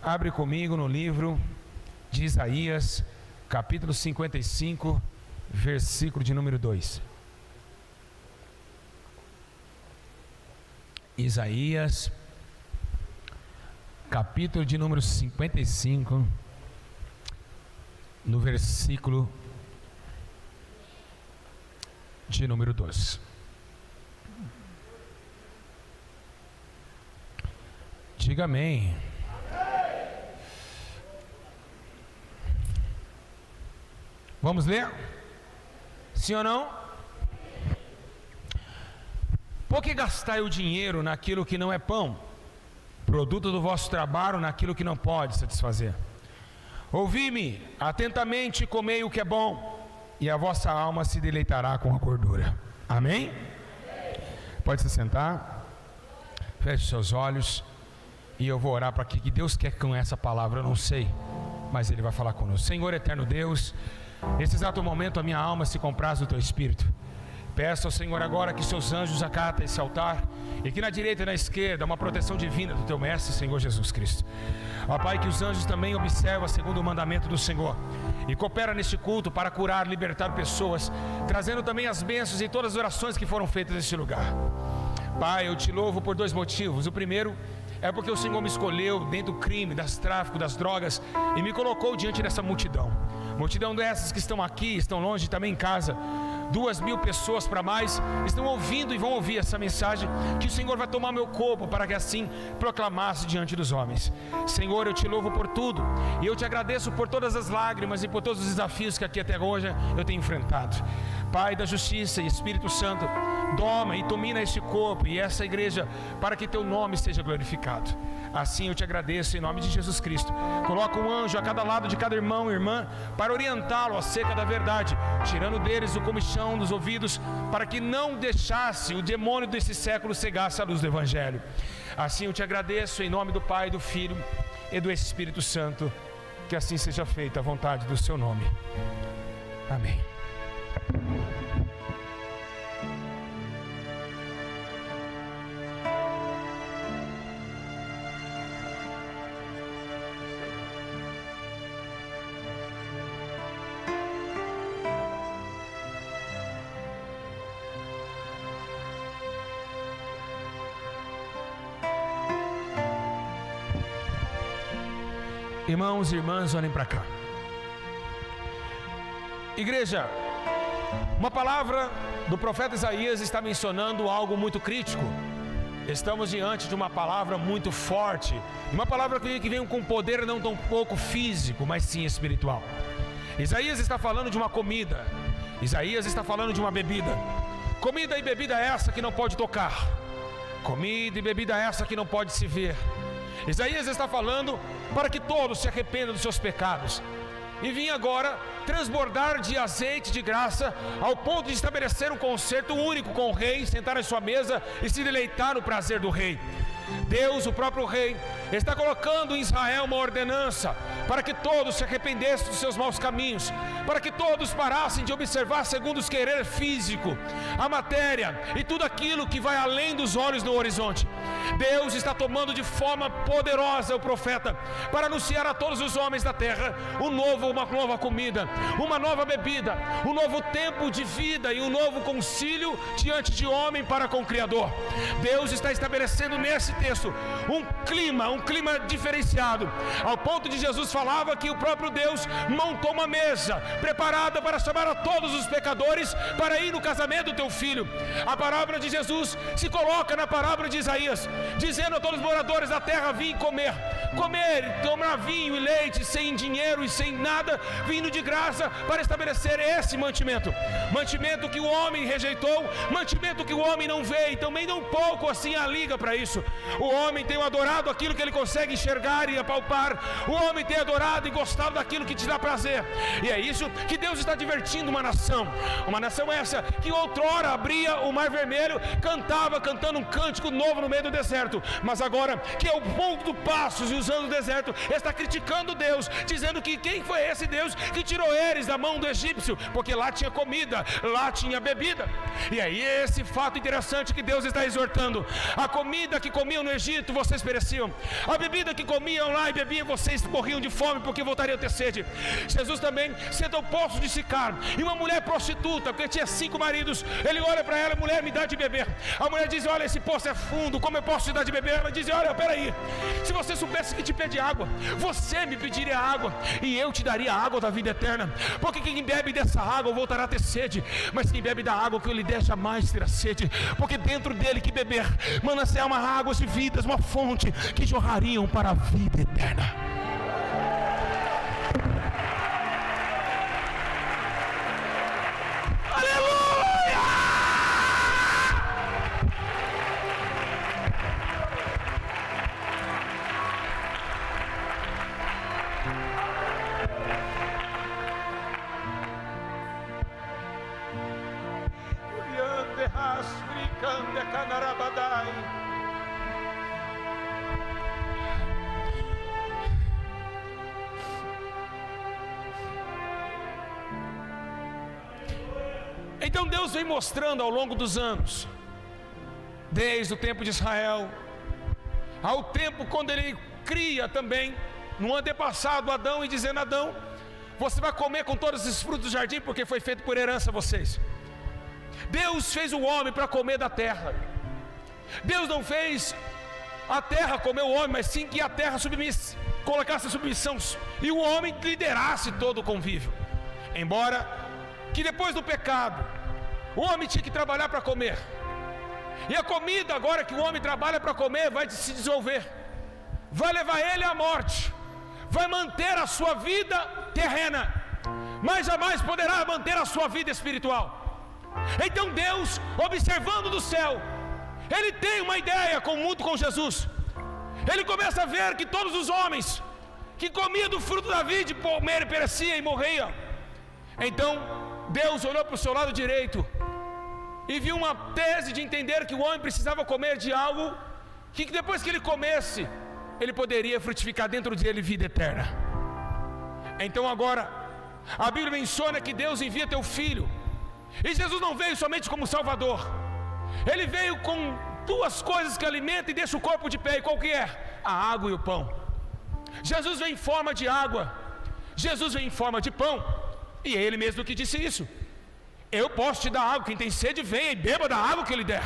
abre comigo no livro de Isaías, capítulo 55, versículo de número 2. Isaías, capítulo de número 55, no versículo de número 2. Diga amém. Vamos ler? Sim ou não? Por que gastai o dinheiro naquilo que não é pão, produto do vosso trabalho naquilo que não pode satisfazer? Ouvi-me atentamente e comei o que é bom, e a vossa alma se deleitará com a gordura. Amém? Pode se sentar. Feche seus olhos. E eu vou orar para que Deus quer com essa palavra, eu não sei, mas Ele vai falar conosco. Senhor eterno Deus, nesse exato momento a minha alma se compraz do Teu Espírito. Peço ao Senhor agora que seus anjos acatem esse altar, e que na direita e na esquerda uma proteção divina do Teu Mestre, Senhor Jesus Cristo. Ó Pai, que os anjos também observam segundo o mandamento do Senhor, e coopera neste culto para curar, libertar pessoas, trazendo também as bênçãos e todas as orações que foram feitas neste lugar. Pai, eu Te louvo por dois motivos. O primeiro é porque o Senhor me escolheu dentro do crime, das tráfico, das drogas, e me colocou diante dessa multidão dessas que estão aqui, estão longe, também em casa. 2.000 pessoas para mais estão ouvindo e vão ouvir essa mensagem, que o Senhor vai tomar meu corpo para que assim proclamasse diante dos homens. Senhor, eu Te louvo por tudo, e eu Te agradeço por todas as lágrimas e por todos os desafios que aqui até hoje eu tenho enfrentado. Pai da justiça e Espírito Santo, toma e domina este corpo e essa igreja, para que Teu nome seja glorificado. Assim eu Te agradeço em nome de Jesus Cristo. Coloca um anjo a cada lado de cada irmão e irmã, para orientá-lo acerca da verdade, tirando deles o comichão dos ouvidos, para que não deixasse o demônio desse século cegasse a luz do Evangelho. Assim eu Te agradeço em nome do Pai, do Filho e do Espírito Santo. Que assim seja feita a vontade do Seu nome. Amém. Irmãos e irmãs, olhem para cá. Igreja, uma palavra do profeta Isaías está mencionando algo muito crítico. Estamos diante de uma palavra muito forte, uma palavra que vem com poder não tão pouco físico, mas sim espiritual. Isaías está falando de uma comida, Isaías está falando de uma bebida. Comida e bebida essa que não pode tocar, comida e bebida essa que não pode se ver. Isaías está falando para que todos se arrependam dos seus pecados, e vim agora transbordar de azeite de graça, ao ponto de estabelecer um concerto único com o rei, sentar em sua mesa e se deleitar no prazer do rei. Deus, o próprio rei, está colocando em Israel uma ordenança para que todos se arrependessem dos seus maus caminhos, para que todos parassem de observar segundo os querer físico, a matéria e tudo aquilo que vai além dos olhos no horizonte. Deus está tomando de forma poderosa o profeta para anunciar a todos os homens da terra uma nova comida, uma nova bebida, um novo tempo de vida e um novo concílio diante de homem para com o Criador. Deus está estabelecendo nesse texto um clima diferenciado, ao ponto de Jesus falava que o próprio Deus montou uma mesa preparada para chamar a todos os pecadores para ir no casamento do teu filho. A palavra de Jesus se coloca na palavra de Isaías, dizendo a todos os moradores da terra: vim comer, tomar vinho e leite, sem dinheiro e sem nada, vindo de graça para estabelecer esse mantimento que o homem rejeitou, mantimento que o homem não vê, e também não pouco assim a liga para isso. O homem tem adorado aquilo que ele consegue enxergar e apalpar, o homem tem adorado e gostado daquilo que te dá prazer. E é isso que Deus está divertindo uma nação essa que outrora abria o mar vermelho, cantando um cântico novo no meio do deserto, mas agora que é o povo do Passos e usando o deserto, está criticando Deus, dizendo que quem foi esse Deus que tirou eles da mão do egípcio, porque lá tinha comida, lá tinha bebida. E aí esse fato interessante que Deus está exortando: a comida que comiam no Egito, vocês pereciam; a bebida que comiam lá e bebiam, vocês morriam de fome porque voltariam a ter sede. Jesus também senta ao poço de Sicar, e uma mulher prostituta, porque tinha 5 maridos, ele olha para ela: mulher, me dá de beber. A mulher diz: olha, esse poço é fundo, como eu posso te dar de beber? Ela diz: olha, peraí, se você soubesse que te pede água, você me pediria água, e eu te daria a água da vida eterna, porque quem bebe dessa água voltará a ter sede, mas quem bebe da água que eu lhe der jamais terá sede, porque dentro dele que beber mananciar uma águas de vidas, uma fonte que jorrariam para a vida eterna. Então Deus vem mostrando ao longo dos anos, desde o tempo de Israel, ao tempo quando Ele cria também, no antepassado, Adão, e dizendo: Adão, você vai comer com todos esses frutos do jardim, porque foi feito por herança a vocês. Deus fez o homem para comer da terra. Deus não fez a terra comer o homem, mas sim que a terra colocasse a submissão e o homem liderasse todo o convívio. Embora que depois do pecado o homem tinha que trabalhar para comer, e a comida agora que o homem trabalha para comer vai se dissolver, vai levar ele à morte, vai manter a sua vida terrena, mas jamais poderá manter a sua vida espiritual. Então Deus, observando do céu, Ele tem uma ideia junto com Jesus. Ele começa a ver que todos os homens que comiam do fruto da vide pereciam e morriam. Então Deus olhou para o seu lado direito e viu uma tese de entender que o homem precisava comer de algo que depois que ele comesse, ele poderia frutificar dentro dele vida eterna. Então agora a Bíblia menciona que Deus envia teu filho, e Jesus não veio somente como Salvador, Ele veio com 2 coisas que alimentam e deixam o corpo de pé. E qual que é? A água e o pão. Jesus vem em forma de água, Jesus vem em forma de pão, e é Ele mesmo que disse isso: eu posso te dar água, quem tem sede venha e beba da água que eu lhe der.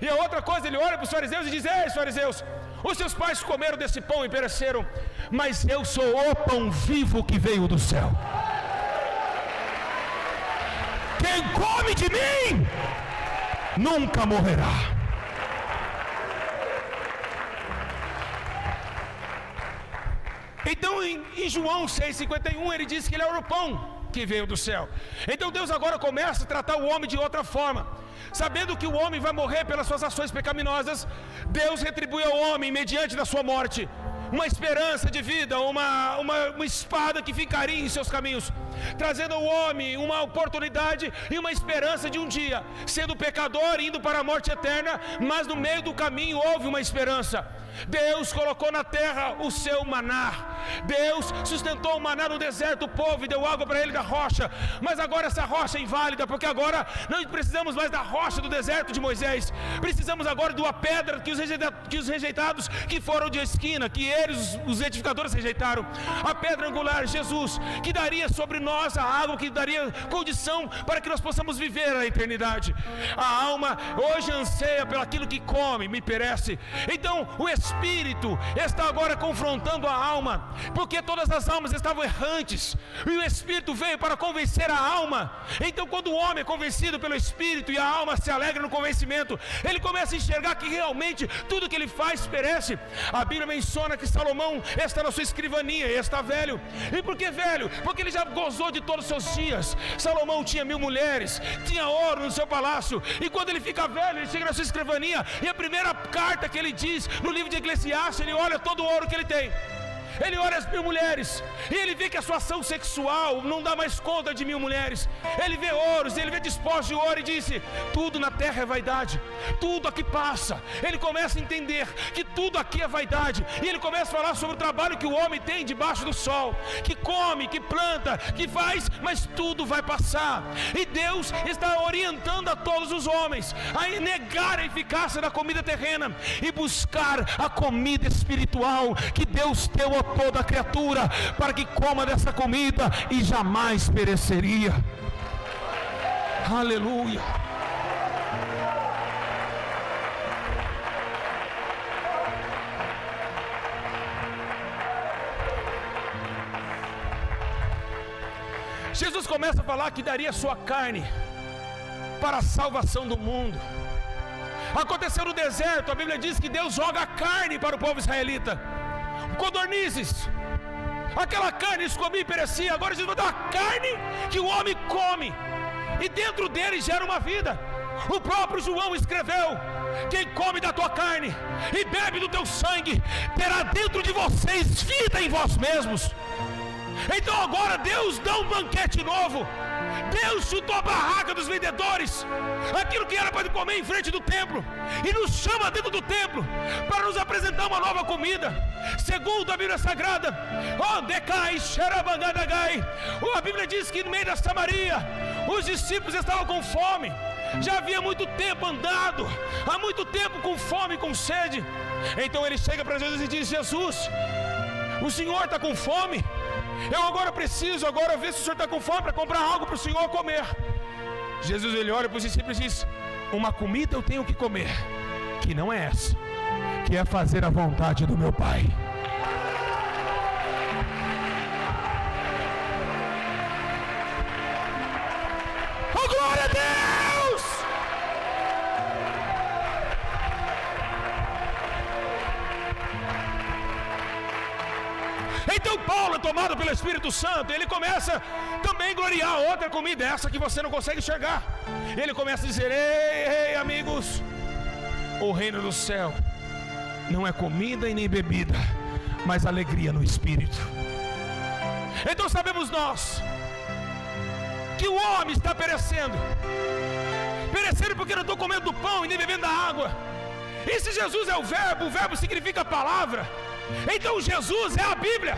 E a outra coisa, Ele olha para os fariseus e diz: ei, fariseus, os seus pais comeram desse pão e pereceram, mas eu sou o pão vivo que veio do céu. Quem come de mim nunca morrerá. Então em João 6,51 ele diz que ele é o pão que veio do céu. Então Deus agora começa a tratar o homem de outra forma. Sabendo que o homem vai morrer pelas suas ações pecaminosas, Deus retribui ao homem, mediante da sua morte, uma esperança de vida, uma espada que ficaria em seus caminhos, trazendo ao homem uma oportunidade e uma esperança de um dia, sendo pecador, indo para a morte eterna, mas no meio do caminho houve uma esperança. Deus colocou na terra o seu maná, Deus sustentou o maná no deserto, o povo, e deu água para ele da rocha. Mas agora essa rocha é inválida, porque agora não precisamos mais da rocha do deserto de Moisés, precisamos agora de uma pedra que os rejeitados, que foram de esquina, que eles, os edificadores, rejeitaram, a pedra angular, Jesus, que daria sobre nós a água, que daria condição para que nós possamos viver a eternidade. A alma hoje anseia pelo aquilo que come, me perece. Então o Espírito está agora confrontando a alma, porque todas as almas estavam errantes, e o Espírito veio para convencer a alma. Então quando o homem é convencido pelo Espírito e a alma se alegra no convencimento, ele começa a enxergar que realmente tudo que ele faz perece. A Bíblia menciona que Salomão está na sua escrivaninha, e está velho. E por que velho? Porque ele já gozou de todos os seus dias. Salomão tinha 1000 mulheres, tinha ouro no seu palácio, e quando ele fica velho, ele chega na sua escrivaninha, e a primeira carta que ele diz no livro de Eclesiastes, ele olha todo o ouro que ele tem, ele olha as 1000 mulheres, e ele vê que a sua ação sexual não dá mais conta de 1000 mulheres. Ele vê ouros, ele vê despojos de ouro e disse: tudo na terra é vaidade, tudo aqui passa. Ele começa a entender que tudo aqui é vaidade, e ele começa a falar sobre o trabalho que o homem tem debaixo do sol, que come, que planta, que faz, mas tudo vai passar. E Deus está orientando a todos os homens a negar a eficácia da comida terrena e buscar a comida espiritual que Deus deu a toda criatura, para que coma dessa comida e jamais pereceria. Aleluia. Jesus começa a falar que daria sua carne para a salvação do mundo. Aconteceu no deserto, a Bíblia diz que Deus joga a carne para o povo israelita, codornizes, aquela carne eles comiam e perecia. Agora Jesus vai dar uma carne que o homem come, e dentro dele gera uma vida. O próprio João escreveu: quem come da tua carne e bebe do teu sangue, terá dentro de vocês vida em vós mesmos. Então agora Deus dá um banquete novo. Deus chutou a barraca dos vendedores, aquilo que era para comer em frente do templo, e nos chama dentro do templo para nos apresentar uma nova comida. Segundo a Bíblia Sagrada, a Bíblia diz que no meio da Samaria os discípulos estavam com fome. Já havia muito tempo andado, há muito tempo com fome e com sede. Então ele chega para Jesus e diz: Jesus, o Senhor está com fome? Eu agora preciso ver se o senhor está com fome para comprar algo para o senhor comer. Jesus, ele olha para os discípulos e diz: uma comida eu tenho que comer, que não é essa, que é fazer a vontade do meu Pai. Oh, glória a Deus! Então Paulo, tomado pelo Espírito Santo, ele começa também a gloriar outra comida, essa que você não consegue enxergar. Ele começa a dizer: ei, amigos, o reino do céu não é comida e nem bebida, mas alegria no Espírito. Então sabemos nós que o homem está perecendo porque não estou comendo do pão e nem bebendo da água. E se Jesus é o verbo significa a palavra, então Jesus é a Bíblia.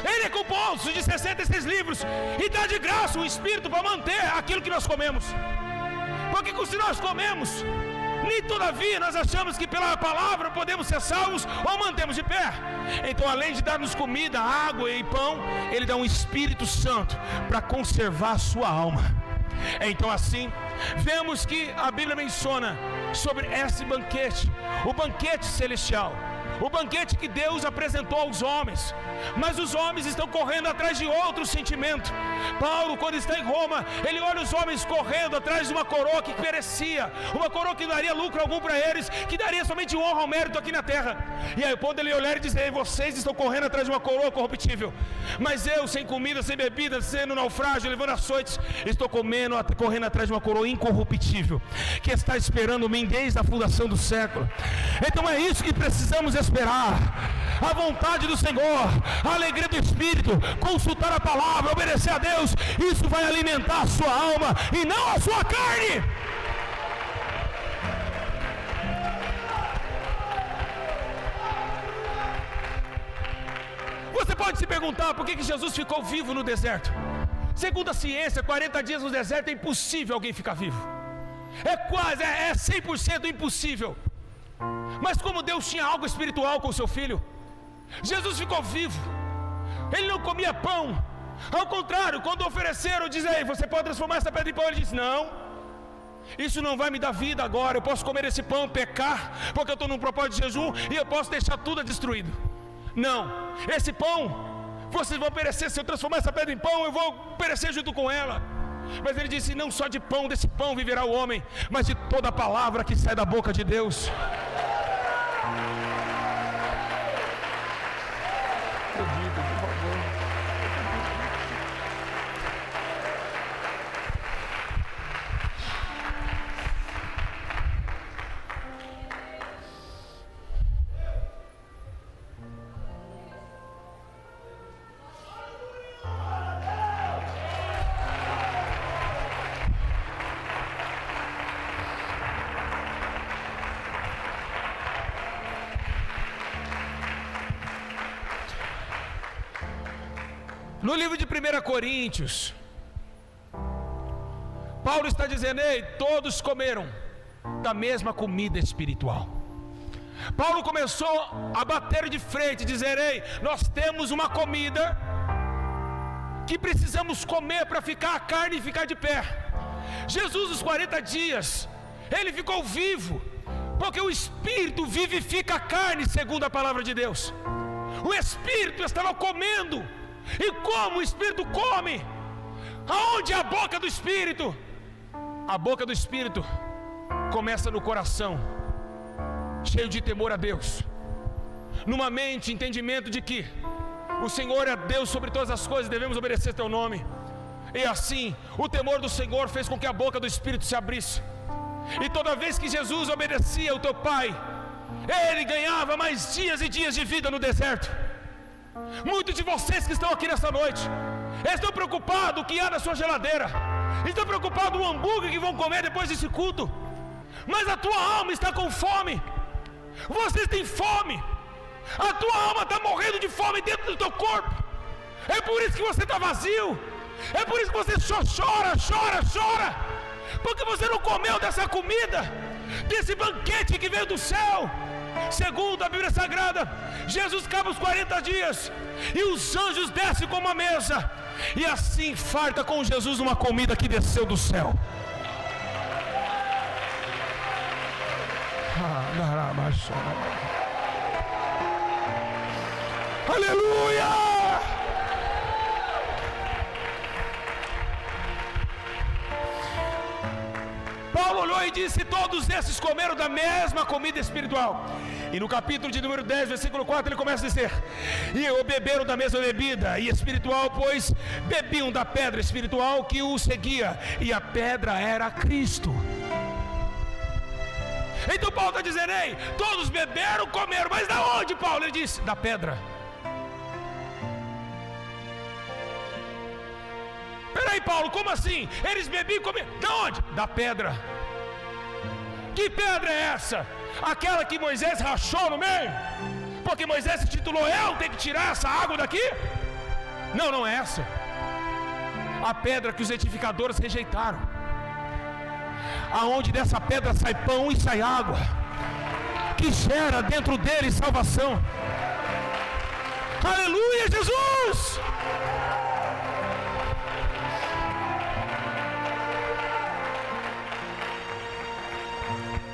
Ele é composto de 66 livros e dá de graça o Espírito para manter aquilo que nós comemos. Porque se nós comemos, nem todavia nós achamos que pela palavra podemos ser salvos ou mantemos de pé. Então, além de dar-nos comida, água e pão, Ele dá um Espírito Santo para conservar a sua alma. Então assim, vemos que a Bíblia menciona sobre esse banquete, o banquete celestial, o banquete que Deus apresentou aos homens, mas os homens estão correndo atrás de outro sentimento. Paulo, quando está em Roma, ele olha os homens correndo atrás de uma coroa que perecia, uma coroa que não daria lucro algum para eles, que daria somente honra ao mérito aqui na terra. E aí quando ele olhar e dizer: vocês estão correndo atrás de uma coroa corruptível, mas eu, sem comida, sem bebida, sendo naufrágio, levando açoites, estou correndo atrás de uma coroa incorruptível, que está esperando-me desde a fundação do século. Então é isso que precisamos esperar: a vontade do Senhor, a alegria do Espírito, consultar a palavra, obedecer a Deus. Isso vai alimentar a sua alma e não a sua carne. Você pode se perguntar por que Jesus ficou vivo no deserto. Segundo a ciência, 40 dias no deserto é impossível alguém ficar vivo. É 100% impossível. Mas como Deus tinha algo espiritual com o seu filho, Jesus ficou vivo. Ele não comia pão. Ao contrário, quando ofereceram, dizem: você pode transformar essa pedra em pão. Ele disse: não, isso não vai me dar vida agora. Eu posso comer esse pão, pecar, porque eu estou num propósito de jejum, e eu posso deixar tudo destruído. Não, esse pão, vocês vão perecer. Se eu transformar essa pedra em pão, eu vou perecer junto com ela. Mas ele disse: não só de pão, desse pão viverá o homem, mas de toda a palavra que sai da boca de Deus. No livro de 1 Coríntios, Paulo está dizendo: ei, todos comeram da mesma comida espiritual. Paulo começou a bater de frente, dizer: ei, nós temos uma comida que precisamos comer para ficar a carne e ficar de pé. Jesus, os 40 dias, ele ficou vivo, porque o Espírito vivifica a carne, segundo a palavra de Deus. O Espírito estava comendo. E como o Espírito come? Aonde é a boca do Espírito? A boca do Espírito começa no coração, cheio de temor a Deus, numa mente, entendimento de que o Senhor é Deus sobre todas as coisas, devemos obedecer teu nome. E assim, o temor do Senhor fez com que a boca do Espírito se abrisse. E toda vez que Jesus obedecia ao teu Pai, ele ganhava mais dias e dias de vida no deserto. Muitos de vocês que estão aqui nessa noite estão preocupados com o que há na sua geladeira, estão preocupados com o hambúrguer que vão comer depois desse culto, mas a tua alma está com fome. Vocês têm fome. A tua alma está morrendo de fome dentro do teu corpo. É por isso que você está vazio. É por isso que você só chora, porque você não comeu dessa comida, desse banquete que veio do céu. Segundo a Bíblia Sagrada, Jesus acaba os 40 dias e os anjos descem com uma mesa, e assim farta com Jesus uma comida que desceu do céu. Aleluia! Paulo olhou e disse: todos esses comeram da mesma comida espiritual. E no capítulo de número 10, versículo 4, ele começa a dizer: e beberam da mesma bebida e espiritual, pois bebiam da pedra espiritual que o seguia, e a pedra era Cristo. Então Paulo está dizendo: ei, todos beberam, comeram, mas da onde, Paulo? Ele disse: da pedra. Peraí, Paulo, como assim? Eles bebiam e comiam, da onde? Da pedra. Que pedra é essa? Aquela que Moisés rachou no meio? Porque Moisés se titulou: eu tenho que tirar essa água daqui? Não, não é essa. A pedra que os edificadores rejeitaram, aonde dessa pedra sai pão e sai água, que gera dentro dele salvação. Aleluia, Jesus!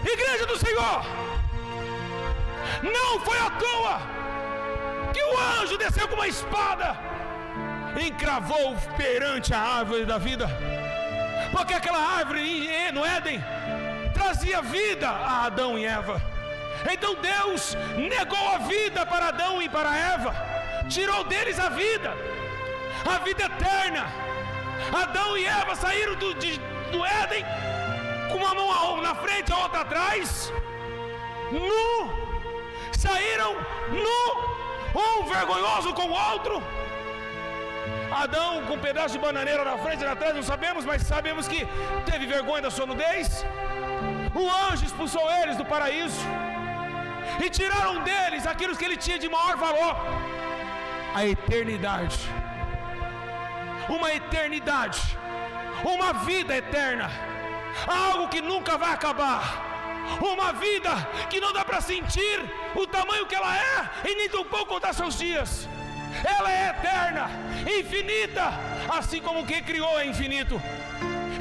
Igreja do Senhor, não foi à toa que o anjo desceu com uma espada e encravou perante a árvore da vida, porque aquela árvore no Éden trazia vida a Adão e Eva. Então Deus negou a vida para Adão e para Eva, tirou deles a vida eterna. Adão e Eva saíram do Éden com uma mão na frente, a outra atrás, saíram um vergonhoso com o outro. Adão com um pedaço de bananeira na frente e na trás, não sabemos, mas sabemos que teve vergonha da sua nudez. O anjo expulsou eles do paraíso e tiraram deles aquilo que ele tinha de maior valor: a eternidade. Uma eternidade, uma vida eterna, algo que nunca vai acabar, uma vida que não dá para sentir o tamanho que ela é e nem tão pouco contar seus dias. Ela é eterna, infinita, assim como quem criou é infinito.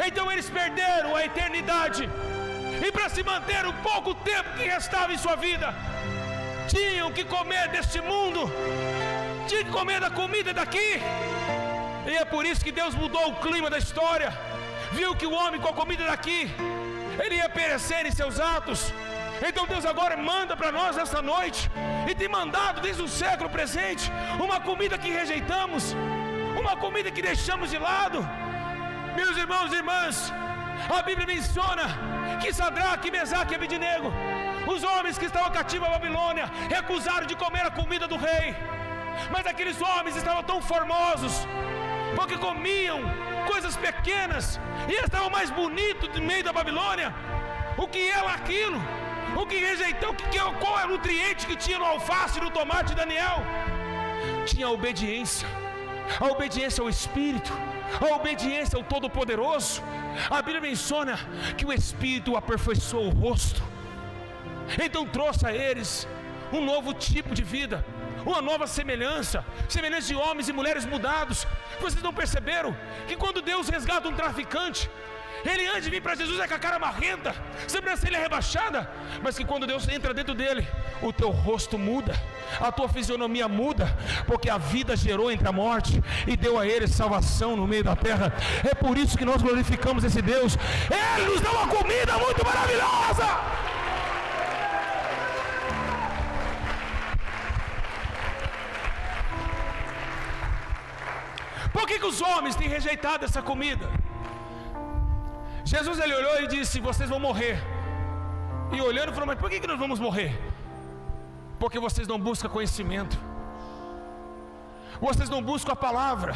Então eles perderam a eternidade, e para se manter o pouco tempo que restava em sua vida, tinham que comer deste mundo, tinham que comer da comida daqui. E é por isso que Deus mudou o clima da história. Viu que o homem com a comida daqui, ele ia perecer em seus atos. Então Deus agora manda para nós essa noite, e tem mandado desde o século presente, uma comida que rejeitamos, uma comida que deixamos de lado. Meus irmãos e irmãs, a Bíblia menciona que Sadraque, Mesaque e Abednego, os homens que estavam cativos à Babilônia, recusaram de comer a comida do rei. Mas aqueles homens estavam tão formosos, porque comiam coisas pequenas, e estavam mais bonitos no meio da Babilônia. O que era aquilo? O que rejeitou? Qual era o nutriente que tinha no alface e no tomate de Daniel? Tinha obediência. a obediência ao Espírito, a obediência ao Todo-Poderoso. A Bíblia menciona que o Espírito aperfeiçoou o rosto, então trouxe a eles um novo tipo de vida, uma nova semelhança de homens e mulheres mudados. Vocês não perceberam que quando Deus resgata um traficante, ele antes de vir para Jesus é com a cara marrenta, sobrancelha rebaixada, mas que quando Deus entra dentro dele, o teu rosto muda, a tua fisionomia muda, porque a vida gerou entre a morte e deu a ele salvação no meio da terra. É por isso que nós glorificamos esse Deus. Ele nos dá uma comida muito maravilhosa. Por que os homens têm rejeitado essa comida? Jesus, ele olhou e disse: vocês vão morrer. E olhando, falou: mas por que nós vamos morrer? Porque vocês não buscam conhecimento, vocês não buscam a palavra.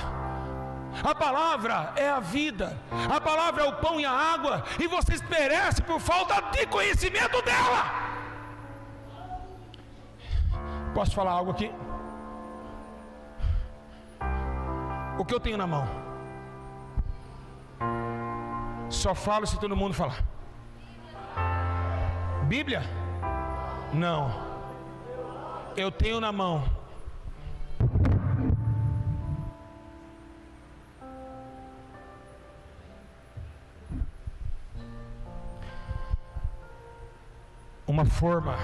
A palavra é a vida, a palavra é o pão e a água, e vocês perecem por falta de conhecimento dela. Posso falar algo aqui? O que eu tenho na mão, só falo se todo mundo falar. Bíblia? Não. Eu tenho na mão uma forma.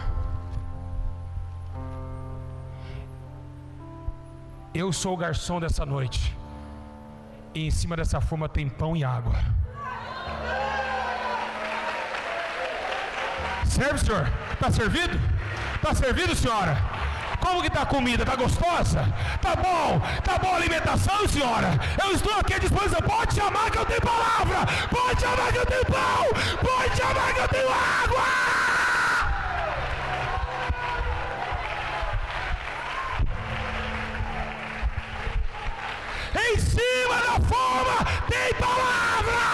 Eu sou o garçom dessa noite, e em cima dessa forma tem pão e água. Serve, senhor? Está servido? Está servido, senhora? Como que está a comida? Está gostosa? Está bom? Está boa a alimentação, senhora? Eu estou aqui à disposição. Pode chamar que eu tenho palavra. Pode chamar que eu tenho pão. Pode chamar que eu tenho água. Em cima da forma tem palavra.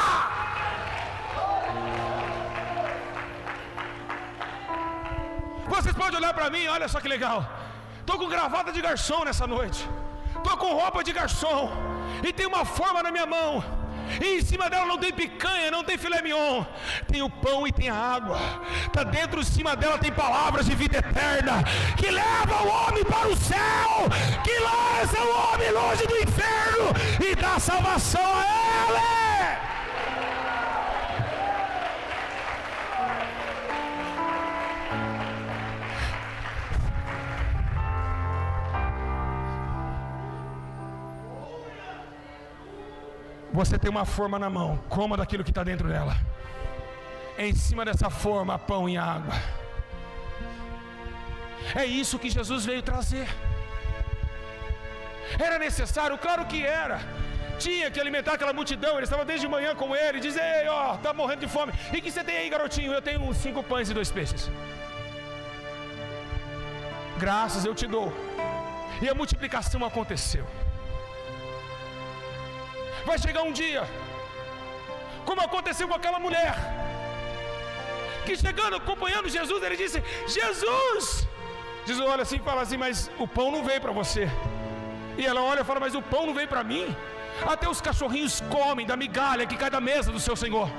Vocês podem olhar para mim, olha só que legal. Estou com gravata de garçom nessa noite, estou com roupa de garçom, e tem uma forma na minha mão, e em cima dela não tem picanha, não tem filé mignon, tem o pão e tem a água. Está dentro, em cima dela tem palavras de vida eterna, que leva o homem para o céu, que lança o homem longe do inferno e dá salvação a ele. Você tem uma forma na mão, coma daquilo que está dentro dela. Em cima dessa forma, pão e água. É isso que Jesus veio trazer. Era necessário? Claro que era. Tinha que alimentar aquela multidão. Ele estava desde manhã com ele, dizer: ei, ó, está morrendo de fome. E o que você tem aí, garotinho? Eu tenho 5 pães e 2 peixes. Graças eu te dou. E a multiplicação aconteceu. Vai chegar um dia, como aconteceu com aquela mulher, que chegando, acompanhando Jesus, ele disse: Jesus! Jesus olha assim e fala assim: mas o pão não veio para você. E ela olha e fala: mas o pão não veio para mim. Até os cachorrinhos comem da migalha que cai da mesa do seu Senhor.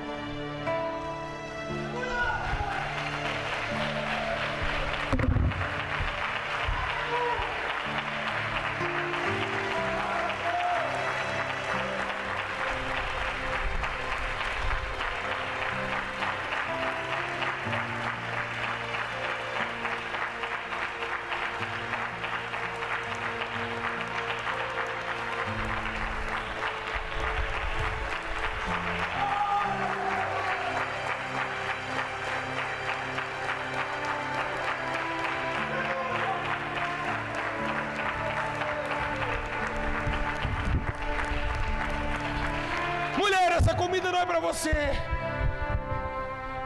Essa comida não é para você.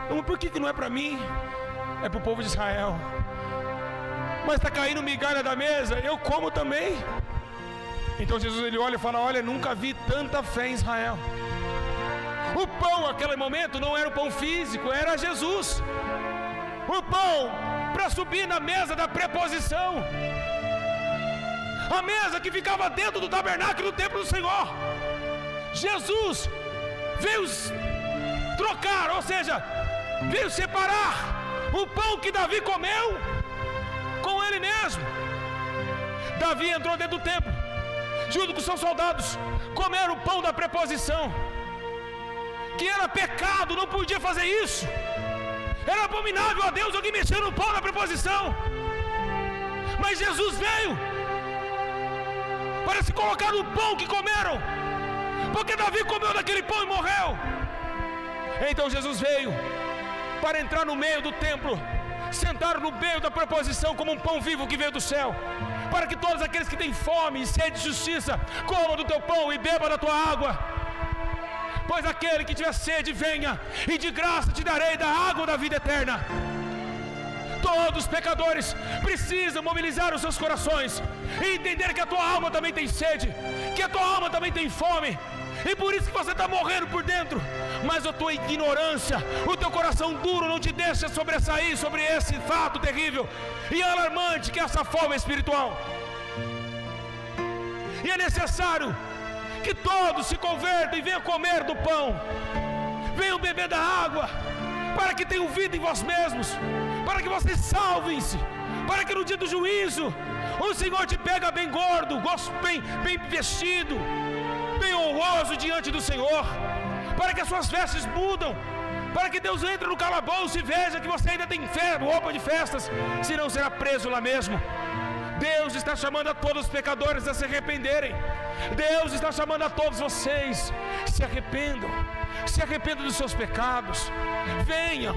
Não, por que não é para mim? É para o povo de Israel. Mas está caindo migalha da mesa, eu como também. Então Jesus, ele olha e fala: olha, nunca vi tanta fé em Israel. O pão naquele momento não era o pão físico, era Jesus. O pão para subir na mesa da preposição. a mesa que ficava dentro do tabernáculo do templo do Senhor. Jesus veio trocar, ou seja, veio separar o pão que Davi comeu com ele mesmo. Davi entrou dentro do templo, junto com seus soldados, comeram o pão da preposição, que era pecado, não podia fazer isso, era abominável a Deus alguém mexer no pão da preposição. Mas Jesus veio para se colocar no pão que comeram, porque Davi comeu daquele pão e morreu. Então Jesus veio para entrar no meio do templo, sentar no meio da preposição como um pão vivo que veio do céu, para que todos aqueles que têm fome e sede de justiça comam do teu pão e bebam da tua água. Pois aquele que tiver sede, venha, e de graça te darei da água da vida eterna. Todos os pecadores precisam mobilizar os seus corações e entender que a tua alma também tem sede, que a tua alma também tem fome, e por isso que você está morrendo por dentro. Mas a tua ignorância, o teu coração duro não te deixa sobressair sobre esse fato terrível e alarmante que é essa fome espiritual. E é necessário que todos se convertam e venham comer do pão, venham beber da água, para que tenham vida em vós mesmos, para que vocês salvem-se, para que no dia do juízo o Senhor te pega bem gordo, bem vestido, bem honroso diante do Senhor, para que as suas vestes mudam, para que Deus entre no calabouço e veja que você ainda tem roupa de festas, senão será preso lá mesmo. Deus está chamando a todos os pecadores a se arrependerem. Deus está chamando a todos vocês, se arrependam dos seus pecados. Venham,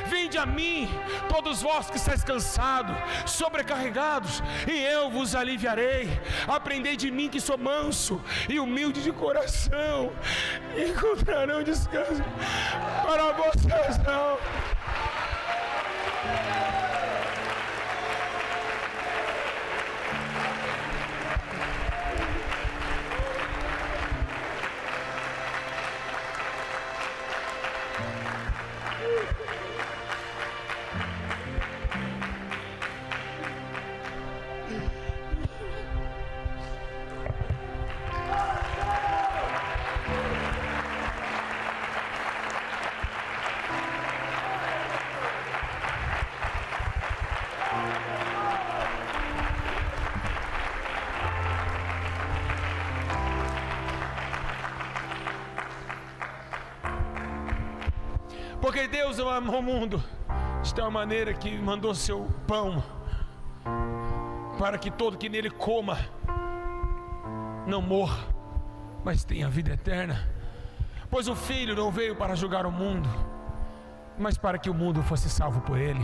vinde a mim, todos vós que estáis cansados, sobrecarregados, e eu vos aliviarei. Aprendei de mim que sou manso e humilde de coração, e encontrarão descanso para a vossa alma. Porque Deus amou o mundo de tal maneira que mandou seu pão, para que todo que nele coma não morra, mas tenha vida eterna. Pois o Filho não veio para julgar o mundo, mas para que o mundo fosse salvo por ele.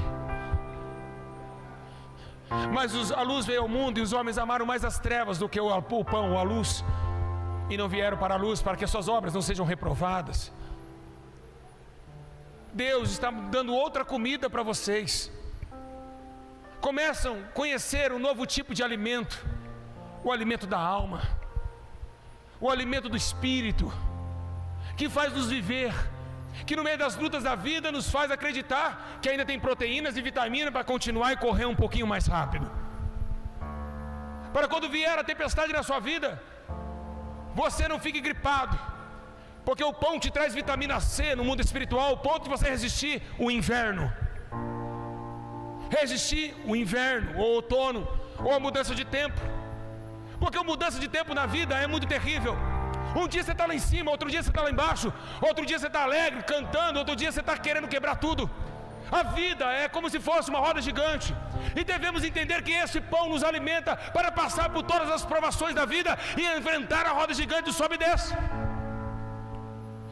Mas a luz veio ao mundo, e os homens amaram mais as trevas do que o pão ou a luz, e não vieram para a luz, para que as suas obras não sejam reprovadas. Deus está dando outra comida para vocês. Começam a conhecer um novo tipo de alimento, o alimento da alma, o alimento do espírito, que faz nos viver, que no meio das lutas da vida nos faz acreditar que ainda tem proteínas e vitaminas para continuar e correr um pouquinho mais rápido, para quando vier a tempestade na sua vida, você não fique gripado, porque o pão te traz vitamina C no mundo espiritual, ao ponto de você resistir o inverno, ou o outono, ou a mudança de tempo. Porque a mudança de tempo na vida é muito terrível. Um dia você está lá em cima, outro dia você está lá embaixo, outro dia você está alegre, cantando, outro dia você está querendo quebrar tudo. A vida é como se fosse uma roda gigante, e devemos entender que esse pão nos alimenta para passar por todas as provações da vida e enfrentar a roda gigante do sobe e desce.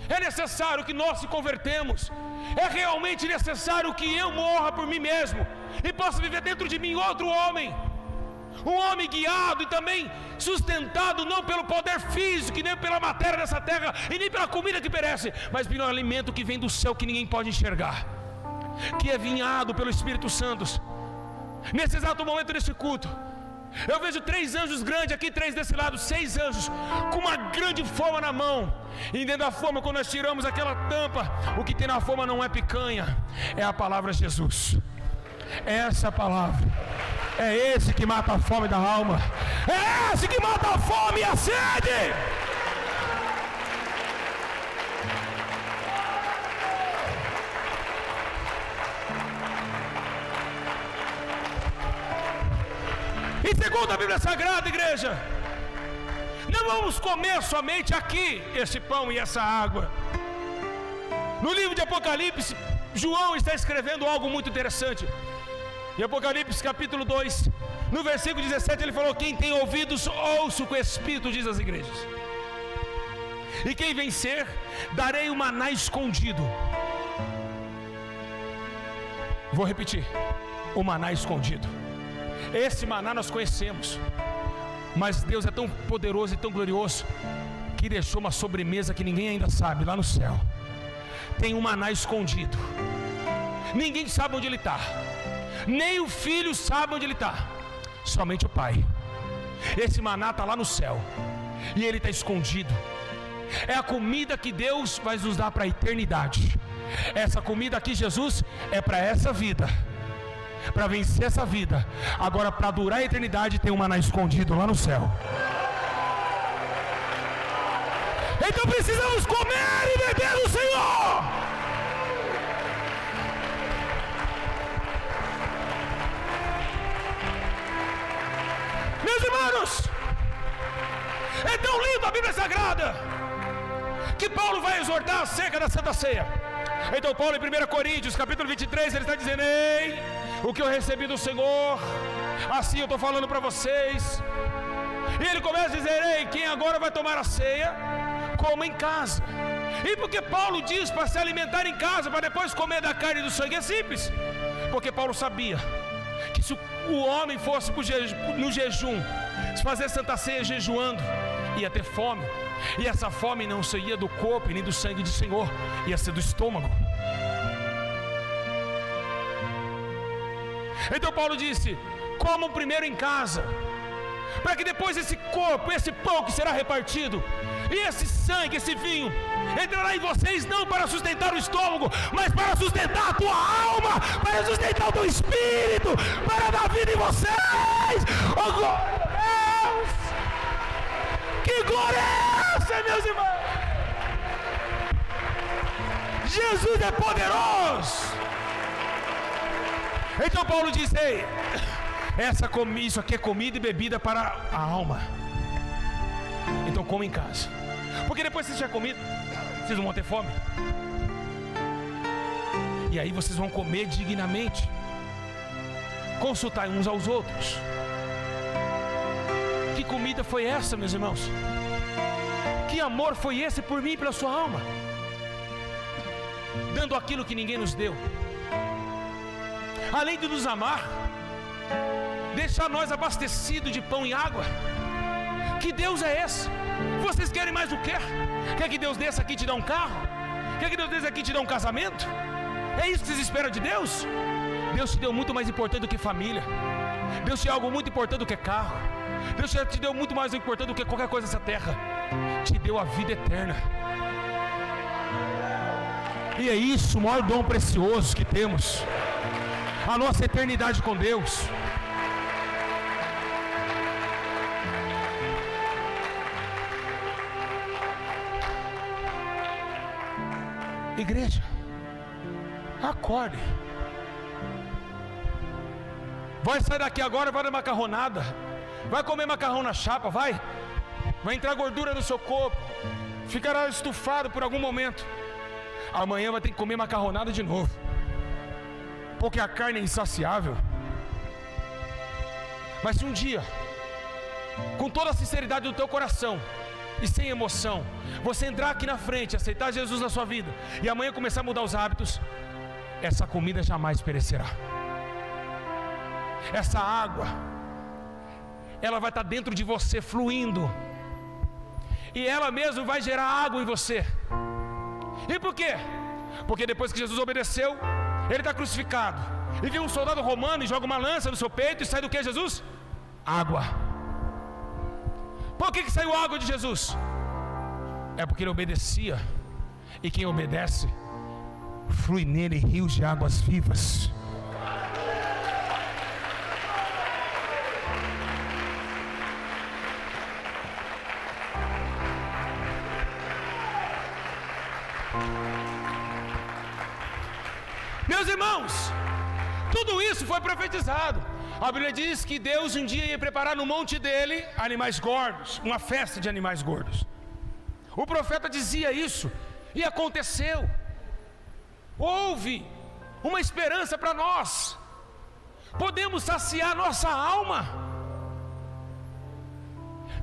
É necessário que nós se convertemos. É realmente necessário que eu morra por mim mesmo e possa viver dentro de mim outro homem, um homem guiado e também sustentado não pelo poder físico, nem pela matéria dessa terra e nem pela comida que perece, mas pelo alimento que vem do céu, que ninguém pode enxergar, que é vinhado pelo Espírito Santo. Nesse exato momento desse culto, eu vejo 3 anjos grandes aqui, 3 desse lado, 6 anjos com uma grande forma na mão. E dentro da forma, quando nós tiramos aquela tampa, o que tem na forma não é picanha, é a palavra Jesus. Essa é a palavra. É esse que mata a fome da alma. É esse que mata a fome e a sede. E segundo a Bíblia Sagrada, igreja, não vamos comer somente aqui esse pão e essa água. No livro de Apocalipse, João está escrevendo algo muito interessante. Em Apocalipse capítulo 2, no versículo 17, ele falou: quem tem ouvidos, ouça o que o Espírito diz às igrejas. E quem vencer, darei o maná escondido. Vou repetir: o maná escondido. Esse maná nós conhecemos, mas Deus é tão poderoso e tão glorioso que deixou uma sobremesa que ninguém ainda sabe lá no céu. Tem um maná escondido. Ninguém sabe onde ele está. Nem o filho sabe onde ele está. Somente o pai. Esse maná está lá no céu e ele está escondido. É a comida que Deus vai nos dar para a eternidade. Essa comida aqui, Jesus, é para essa vida, para vencer essa vida. Agora, para durar a eternidade, tem um maná escondido lá no céu. Então precisamos comer e beber do Senhor. Meus irmãos, é tão lindo a Bíblia Sagrada que Paulo vai exortar acerca da Santa Ceia. Então Paulo, em 1 Coríntios capítulo 23, ele está dizendo: ei, o que eu recebi do Senhor, assim eu estou falando para vocês. E ele começa a dizer: ei, quem agora vai tomar a ceia, coma em casa. E por que Paulo diz para se alimentar em casa, para depois comer da carne e do sangue? É simples, porque Paulo sabia que se o homem fosse no jejum, se fazer Santa Ceia jejuando, ia ter fome. E essa fome não seria do corpo nem do sangue do Senhor, ia ser do estômago. Então Paulo disse: comam primeiro em casa, para que depois esse corpo, esse pão que será repartido, e esse sangue, esse vinho, entrará em vocês não para sustentar o estômago, mas para sustentar a tua alma, para sustentar o teu espírito, para dar vida em vocês. Oh, glória a Deus! Que glória é essa, meus irmãos? Jesus é poderoso. Então Paulo diz: ei, isso aqui é comida e bebida para a alma. Então come em casa, porque depois que vocês tiverem comido, vocês não vão ter fome. E aí vocês vão comer dignamente, consultar uns aos outros. Que comida foi essa, meus irmãos? Que amor foi esse por mim e pela sua alma? Dando aquilo que ninguém nos deu. Além de nos amar, deixar nós abastecidos de pão e água. Que Deus é esse? Vocês querem mais o quê? Quer que Deus desça aqui e te dê um carro? Quer que Deus desça aqui e te dê um casamento? É isso que vocês esperam de Deus? Deus te deu muito mais importante do que família. Deus te deu algo muito importante do que carro. Deus te deu muito mais importante do que qualquer coisa nessa terra. Te deu a vida eterna. E é isso, o maior dom precioso que temos, a nossa eternidade com Deus. Igreja, acorde. Vai sair daqui agora, vai na macarronada, vai comer macarrão na chapa, vai entrar gordura no seu corpo, ficará estufado por algum momento. Amanhã vai ter que comer macarronada de novo, porque a carne é insaciável. Mas se um dia, com toda a sinceridade do teu coração e sem emoção, você entrar aqui na frente, aceitar Jesus na sua vida, e amanhã começar a mudar os hábitos, essa comida jamais perecerá. Essa água, ela vai estar dentro de você fluindo, e ela mesmo vai gerar água em você. E por quê? Porque depois que Jesus obedeceu, ele está crucificado, e vem um soldado romano e joga uma lança no seu peito, e sai do que, Jesus? Água. Por que saiu água de Jesus? É porque ele obedecia, e quem obedece, flui nele rios de águas vivas. Meus irmãos, tudo isso foi profetizado. A Bíblia diz que Deus um dia ia preparar no monte dele animais gordos, uma festa de animais gordos. O profeta dizia isso e aconteceu. Houve uma esperança para nós. Podemos saciar nossa alma.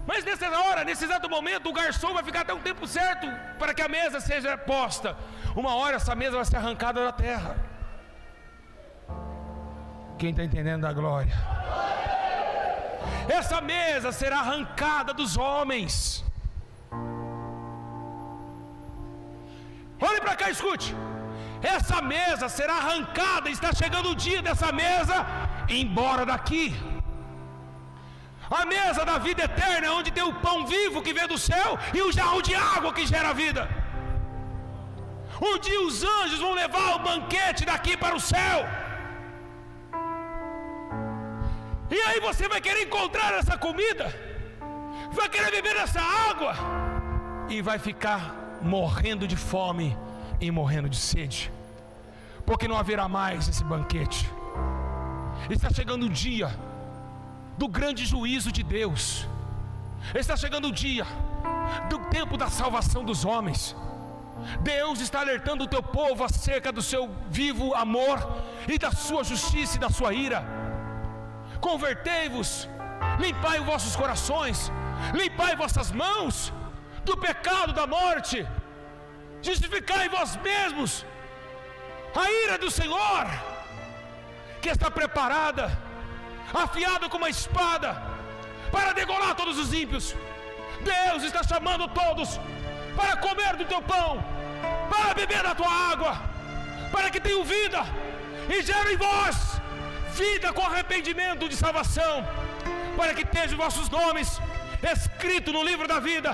Mas nessa hora, nesse exato momento, o garçom vai ficar até um tempo certo para que a mesa seja posta. Uma hora essa mesa vai ser arrancada da terra. Quem está entendendo da glória? Essa mesa será arrancada dos homens. Olhe para cá, escute. Essa mesa será arrancada. Está chegando o dia dessa mesa ir embora daqui. A mesa da vida eterna, onde tem o pão vivo que vem do céu e o jarro de água que gera vida. Um dia os anjos vão levar o banquete daqui para o céu. E aí você vai querer encontrar essa comida, vai querer beber essa água e vai ficar morrendo de fome e morrendo de sede, porque não haverá mais esse banquete. Está chegando o dia do grande juízo de Deus. Está chegando o dia do tempo da salvação dos homens. Deus está alertando o teu povo acerca do seu vivo amor e da sua justiça e da sua ira. Convertei-vos, limpai os vossos corações, limpai vossas mãos do pecado da morte, justificai vós mesmos a ira do Senhor, que está preparada, afiada como uma espada, para degolar todos os ímpios. Deus está chamando todos para comer do teu pão, para beber da tua água, para que tenham vida e gerem em vós vida com arrependimento de salvação, para que estejam vossos nomes escritos no livro da vida.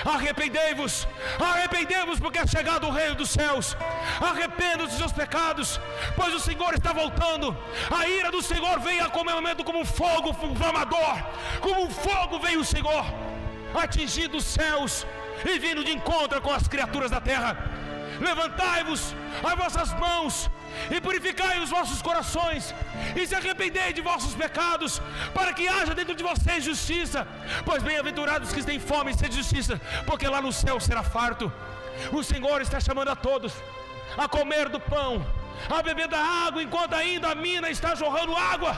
Arrependei-vos, arrependei-vos, porque é chegado o reino dos céus. Arrependa-vos dos seus pecados, pois o Senhor está voltando. A ira do Senhor vem a qualquer momento como um fogo inflamador, como um fogo vem o Senhor, atingindo os céus e vindo de encontro com as criaturas da terra. Levantai-vos as vossas mãos e purificai os vossos corações, e se arrependei de vossos pecados, para que haja dentro de vocês justiça. Pois bem-aventurados que têm fome e sede de justiça, porque lá no céu será farto. O Senhor está chamando a todos a comer do pão, a beber da água, enquanto ainda a mina está jorrando água,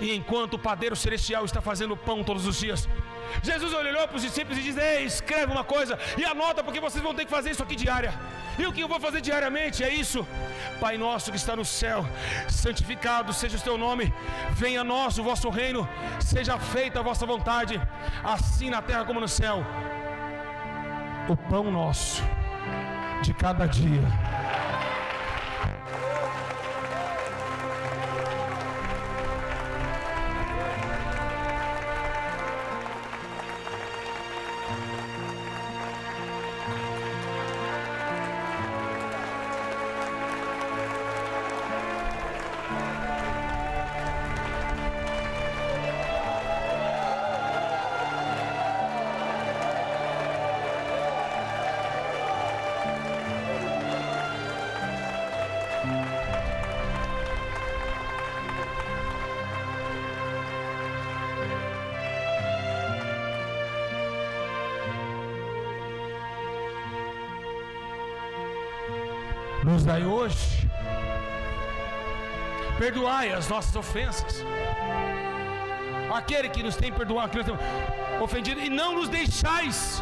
e enquanto o padeiro celestial está fazendo pão todos os dias. Jesus olhou para os discípulos e disse: ei, escreve uma coisa e anota, porque vocês vão ter que fazer isso aqui diária. E o que eu vou fazer diariamente é isso: Pai nosso que está no céu, santificado seja o teu nome, venha a nós o vosso reino, seja feita a vossa vontade, assim na terra como no céu. O pão nosso de cada dia. Nos dai hoje, perdoai as nossas ofensas, aquele que nos tem perdoado, que nos tem ofendido, e não nos deixais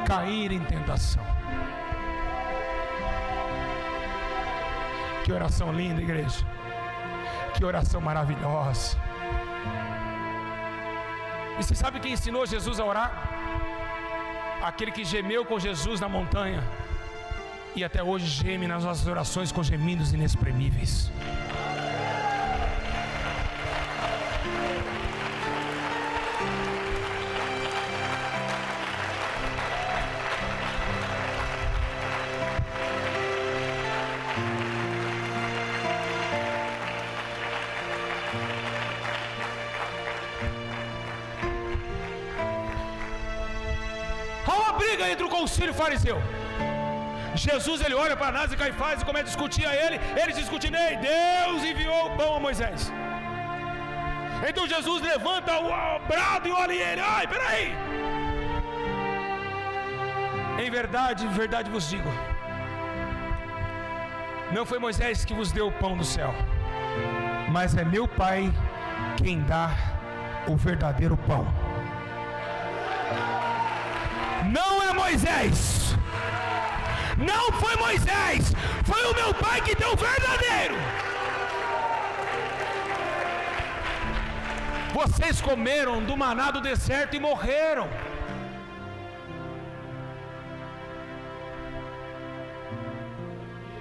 cair em tentação. Que oração linda, igreja, que oração maravilhosa. E você sabe quem ensinou Jesus a orar? Aquele que gemeu com Jesus na montanha e até hoje geme nas nossas orações com gemidos inexprimíveis. Ao abrir briga entre o concílio fariseu. Jesus, ele olha para Anás e Caifás e começa a discutir a ele. Eles discutindo, ei, Deus enviou o pão a Moisés. Então Jesus levanta o brado e olha ele, ai, peraí. Em verdade vos digo, não foi Moisés que vos deu o pão do céu, mas é meu Pai quem dá o verdadeiro pão. Não é Moisés, não foi Moisés, foi o meu Pai que deu o verdadeiro. Vocês comeram do maná do deserto e morreram.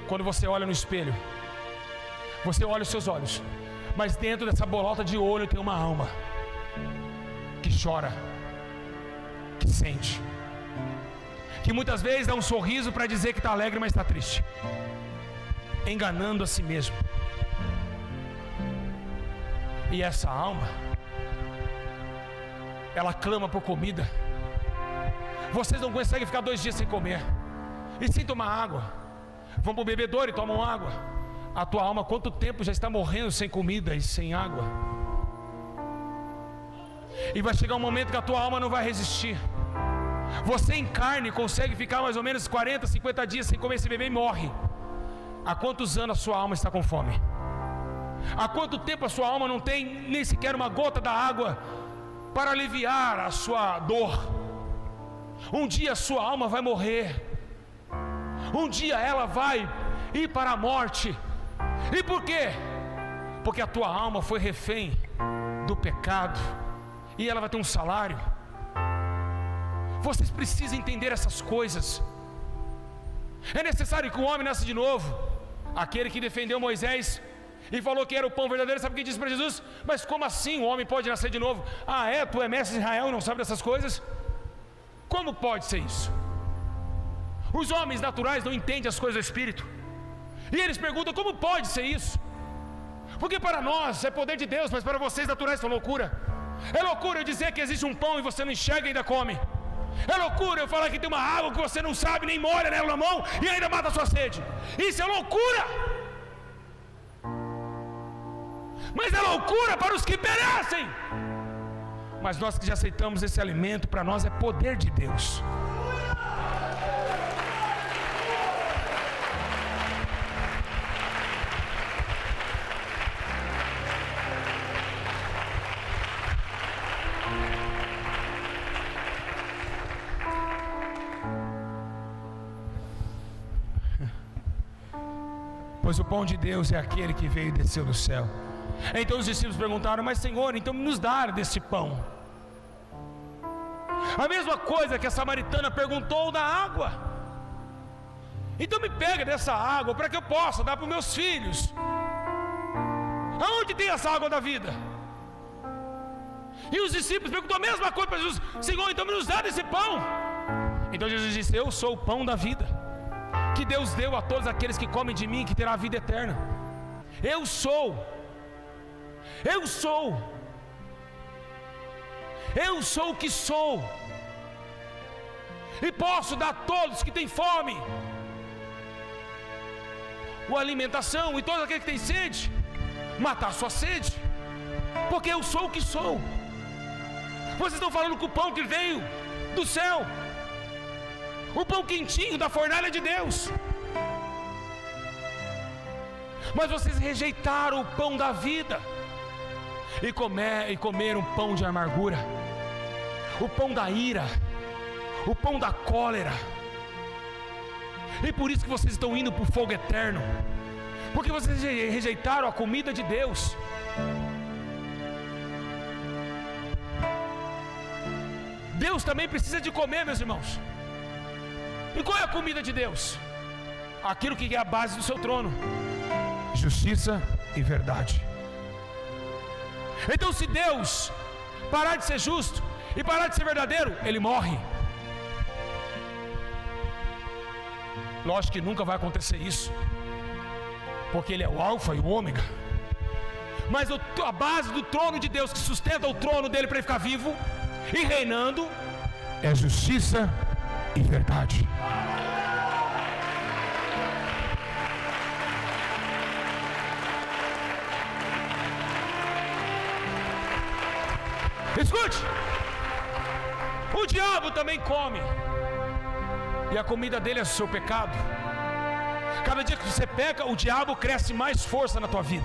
Quando você olha no espelho, você olha os seus olhos, mas dentro dessa bolota de olho tem uma alma que chora, que sente, que muitas vezes dá um sorriso para dizer que está alegre, mas está triste, enganando a si mesmo. E essa alma, ela clama por comida. Vocês não conseguem ficar 2 dias sem comer e sem tomar água. Vão para o bebedouro e tomam água. A tua alma, quanto tempo já está morrendo sem comida e sem água? E vai chegar um momento que a tua alma não vai resistir. Você em carne consegue ficar mais ou menos 40, 50 dias sem comer, sem beber e morre. Há quantos anos a sua alma está com fome? Há quanto tempo a sua alma não tem nem sequer uma gota da água para aliviar a sua dor? Um dia a sua alma vai morrer. Um dia ela vai ir para a morte. E por quê? Porque a tua alma foi refém do pecado e ela vai ter um salário. Vocês precisam entender essas coisas. É necessário que o homem nasça de novo. Aquele que defendeu Moisés e falou que era o pão verdadeiro, sabe o que disse para Jesus? Mas como assim o homem pode nascer de novo? Ah, é? Tu é mestre de Israel e não sabe dessas coisas? Como pode ser isso? Os homens naturais não entendem as coisas do Espírito. E eles perguntam, como pode ser isso? Porque para nós é poder de Deus, mas para vocês naturais é loucura. É loucura eu dizer que existe um pão e você não enxerga e ainda come. É loucura eu falar que tem uma água que você não sabe, nem molha nela na mão e ainda mata a sua sede. Isso é loucura. Mas é loucura para os que perecem. Mas nós que já aceitamos esse alimento, para nós é poder de Deus. Pois o pão de Deus é aquele que veio e desceu do céu. Então os discípulos perguntaram, mas Senhor, então nos dá desse pão. A mesma coisa que a samaritana perguntou da água. Então me pega dessa água para que eu possa dar para os meus filhos. Aonde tem essa água da vida? E os discípulos perguntou a mesma coisa para Jesus, Senhor, então nos dá desse pão. Então Jesus disse, eu sou o pão da vida, que Deus deu a todos aqueles que comem de mim, que terá a vida eterna. Eu sou o que sou, e posso dar a todos que têm fome a alimentação, e todos aqueles que têm sede, matar a sua sede, porque eu sou o que sou. Vocês estão falando que o pão que veio do céu, o pão quentinho da fornalha de Deus, mas vocês rejeitaram o pão da vida e comeram pão de amargura, o pão da ira, o pão da cólera. E por isso que vocês estão indo para o fogo eterno, porque vocês rejeitaram a comida de Deus. Deus também precisa de comer, meus irmãos. E qual é a comida de Deus? Aquilo que é a base do seu trono: justiça e verdade. Então, se Deus parar de ser justo e parar de ser verdadeiro, Ele morre. Lógico que nunca vai acontecer isso, porque Ele é o alfa e o ômega. Mas a base do trono de Deus, que sustenta o trono dele para ele ficar vivo e reinando, é justiça e verdade. Escute, o diabo também come, e a comida dele é o seu pecado. Cada dia que você peca, o diabo cresce mais força na tua vida.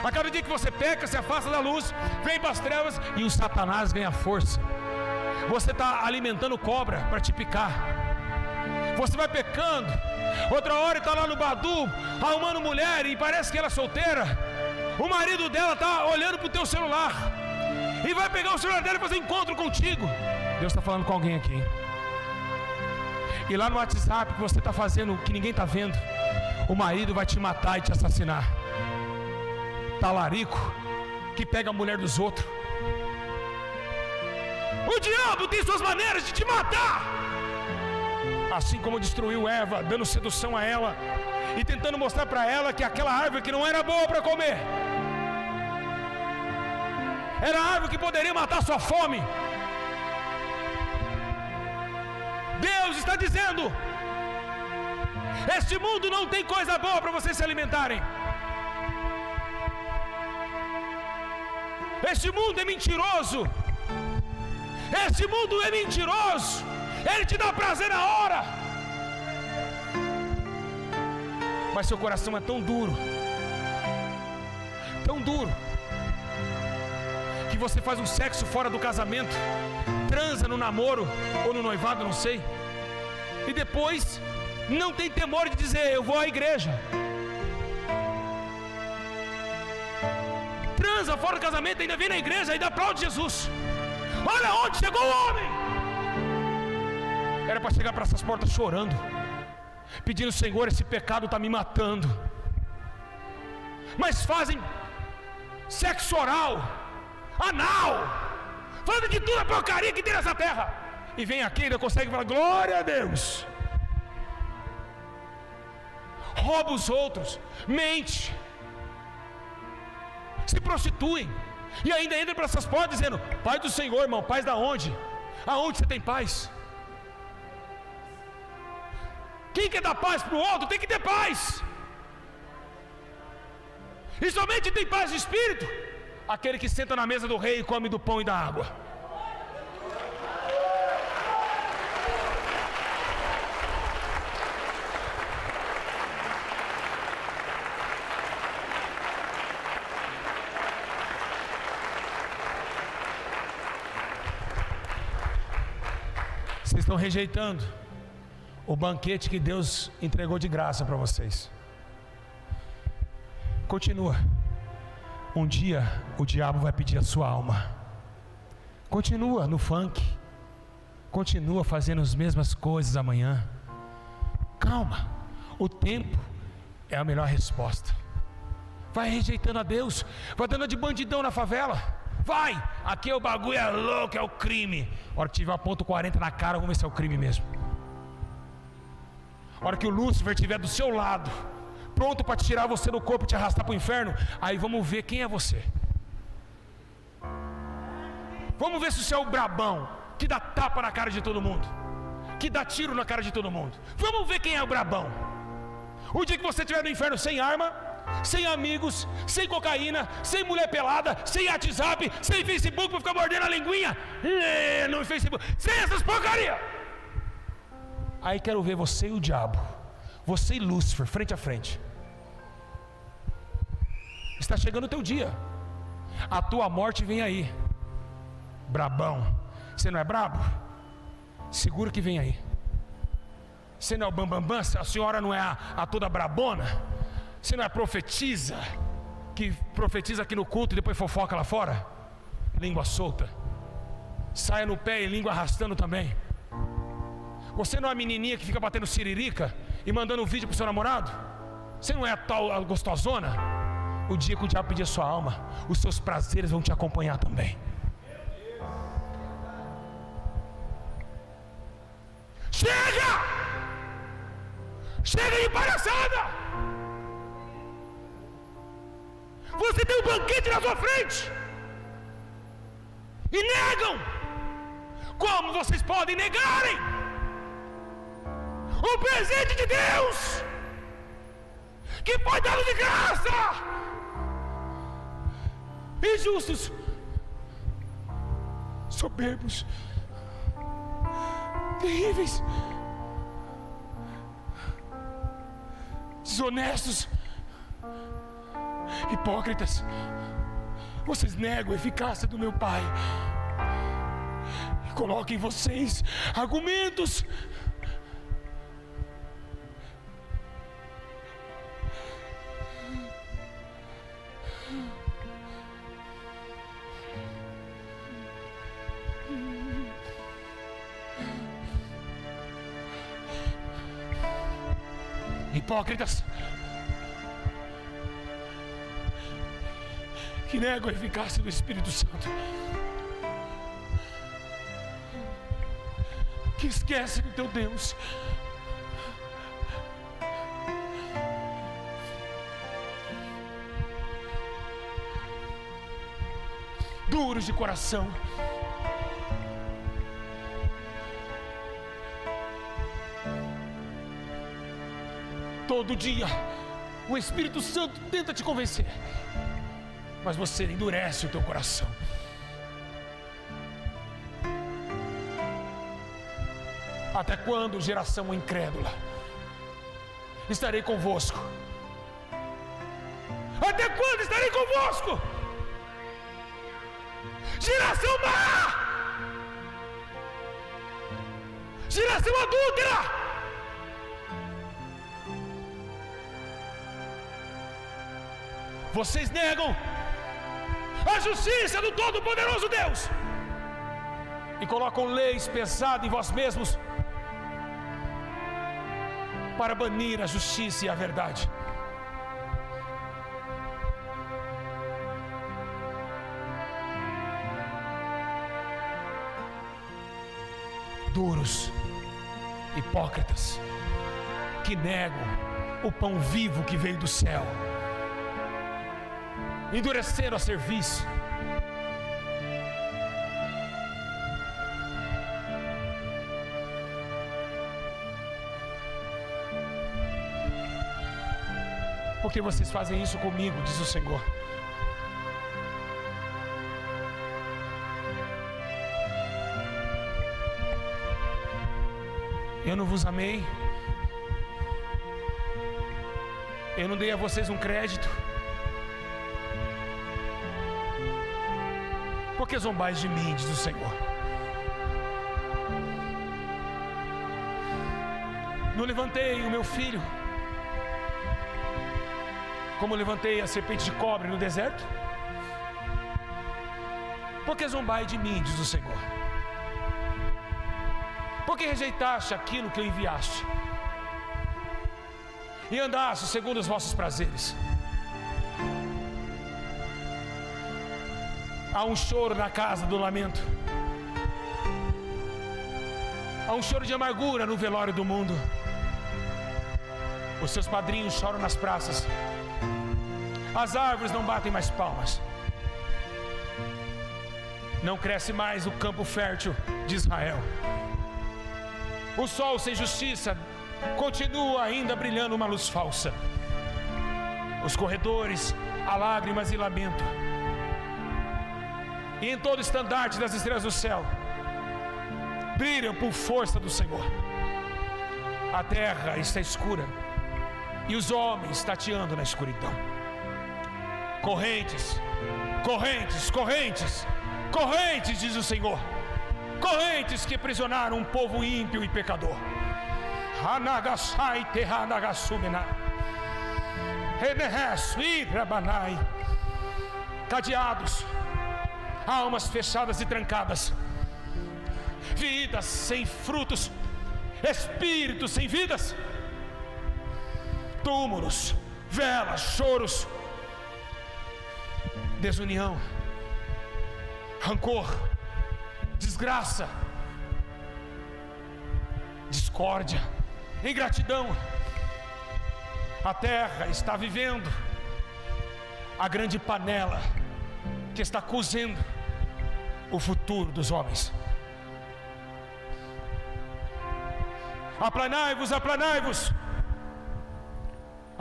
A cada dia que você peca, se afasta da luz, vem para as trevas, e o Satanás ganha força. Você está alimentando cobra para te picar. Você vai pecando. Outra hora está lá no Badu, arrumando mulher, e parece que ela é solteira. O marido dela está olhando para o teu celular, e vai pegar o celular dela e fazer encontro contigo. Deus está falando com alguém aqui. E lá no WhatsApp que você está fazendo, que ninguém está vendo, o marido vai te matar e te assassinar. Talarico, que pega a mulher dos outros. O diabo tem suas maneiras de te matar. Assim como destruiu Eva, dando sedução a ela e tentando mostrar para ela que aquela árvore que não era boa para comer, era a árvore que poderia matar sua fome. Deus está dizendo: este mundo não tem coisa boa para vocês se alimentarem. Este mundo é mentiroso. Este mundo é mentiroso. Ele te dá prazer na hora, mas seu coração é tão duro, que você faz um sexo fora do casamento, transa no namoro ou no noivado, não sei, e depois não tem temor de dizer: eu vou à igreja. Transa fora do casamento, ainda vem na igreja, ainda aplaude Jesus. Olha onde chegou o homem. Era para chegar para essas portas chorando, pedindo: Senhor, esse pecado está me matando. Mas fazem sexo oral, anal, falando de toda a porcaria que tem nessa terra, e vem aqui e ainda consegue falar glória a Deus. Rouba os outros, mente, se prostituem, e ainda entra para essas portas dizendo: paz do Senhor, irmão. Paz da onde? Aonde você tem paz? Quem quer dar paz para o outro tem que ter paz. E somente tem paz de espírito aquele que senta na mesa do rei e come do pão e da água. Vocês estão rejeitando o banquete que Deus entregou de graça para vocês. Continua. Um dia o diabo vai pedir a sua alma. Continua no funk, continua fazendo as mesmas coisas amanhã. Calma, o tempo é a melhor resposta. Vai rejeitando a Deus, vai dando de bandidão na favela. Vai, aqui o bagulho é louco, é o crime. A hora que tiver a ponto 40 na cara, vamos ver se é o crime mesmo. A hora que o Lúcifer estiver do seu lado, pronto para te tirar você do corpo e te arrastar para o inferno, aí vamos ver quem é você. Vamos ver se você é o brabão, que dá tapa na cara de todo mundo, que dá tiro na cara de todo mundo. Vamos ver quem é o brabão. O dia que você estiver no inferno sem arma, sem amigos, sem cocaína, sem mulher pelada, sem WhatsApp, sem Facebook para ficar mordendo a linguinha no Facebook, sem essas porcarias. Aí quero ver você e o diabo, você e Lúcifer, frente a frente. Está chegando o teu dia. A tua morte vem aí. Brabão, você não é brabo? Segura que vem aí. Você não é o bambambam? A senhora não é a toda brabona? Você não é profetiza, que profetiza aqui no culto e depois fofoca lá fora? Língua solta, saia no pé e língua arrastando também. Você não é a menininha que fica batendo siririca e mandando um vídeo pro seu namorado? Você não é a tal gostosona? O dia que o diabo pedir a sua alma, os seus prazeres vão te acompanhar também. Chega! Chega de palhaçada! Você tem um banquete na sua frente e negam. Como vocês podem negarem? um presente de Deus, que foi dado de graça. Injustos, soberbos, terríveis, desonestos, hipócritas, vocês negam a eficácia do meu Pai e colocam em vocês argumentos hipócritas, que negam a eficácia do Espírito Santo, que esquecem do teu Deus, duros de coração, todo dia o Espírito Santo tenta te convencer, mas você endurece o teu coração. Até quando, geração incrédula? Estarei convosco. Até quando estarei convosco? Geração má! Geração adúltera! Vocês negam a justiça do Todo-Poderoso Deus e colocam leis pesadas em vós mesmos para banir a justiça e a verdade. Duros, hipócritas, que negam o pão vivo que veio do céu, endureceram a serviço, porque vocês fazem isso comigo, diz o Senhor. Eu não vos amei, eu não dei a vocês um crédito. Por que zombais de mim, diz o Senhor? Não levantei o meu filho como levantei a serpente de cobre no deserto? Por que zombai de mim, diz o Senhor? Por que rejeitaste aquilo que eu enviaste e andaste segundo os vossos prazeres? Há um choro na casa do lamento, há um choro de amargura no velório do mundo. Os seus padrinhos choram nas praças, as árvores não batem mais palmas, não cresce mais o campo fértil de Israel. O sol sem justiça continua ainda brilhando uma luz falsa. Os corredores há lágrimas e lamento, e em todo estandarte das estrelas do céu brilham por força do Senhor. A terra está escura e os homens tateando na escuridão. Correntes, correntes, correntes, correntes, diz o Senhor, correntes que aprisionaram um povo ímpio e pecador. Hanagasai tehanagasumena, Renehesu Rabanai, cadeados, almas fechadas e trancadas, vidas sem frutos, espíritos sem vidas, túmulos, velas, choros, desunião, rancor, desgraça, discórdia, ingratidão. A terra está vivendo a grande panela que está cozendo o futuro dos homens. Aplanai-vos, aplanai-vos.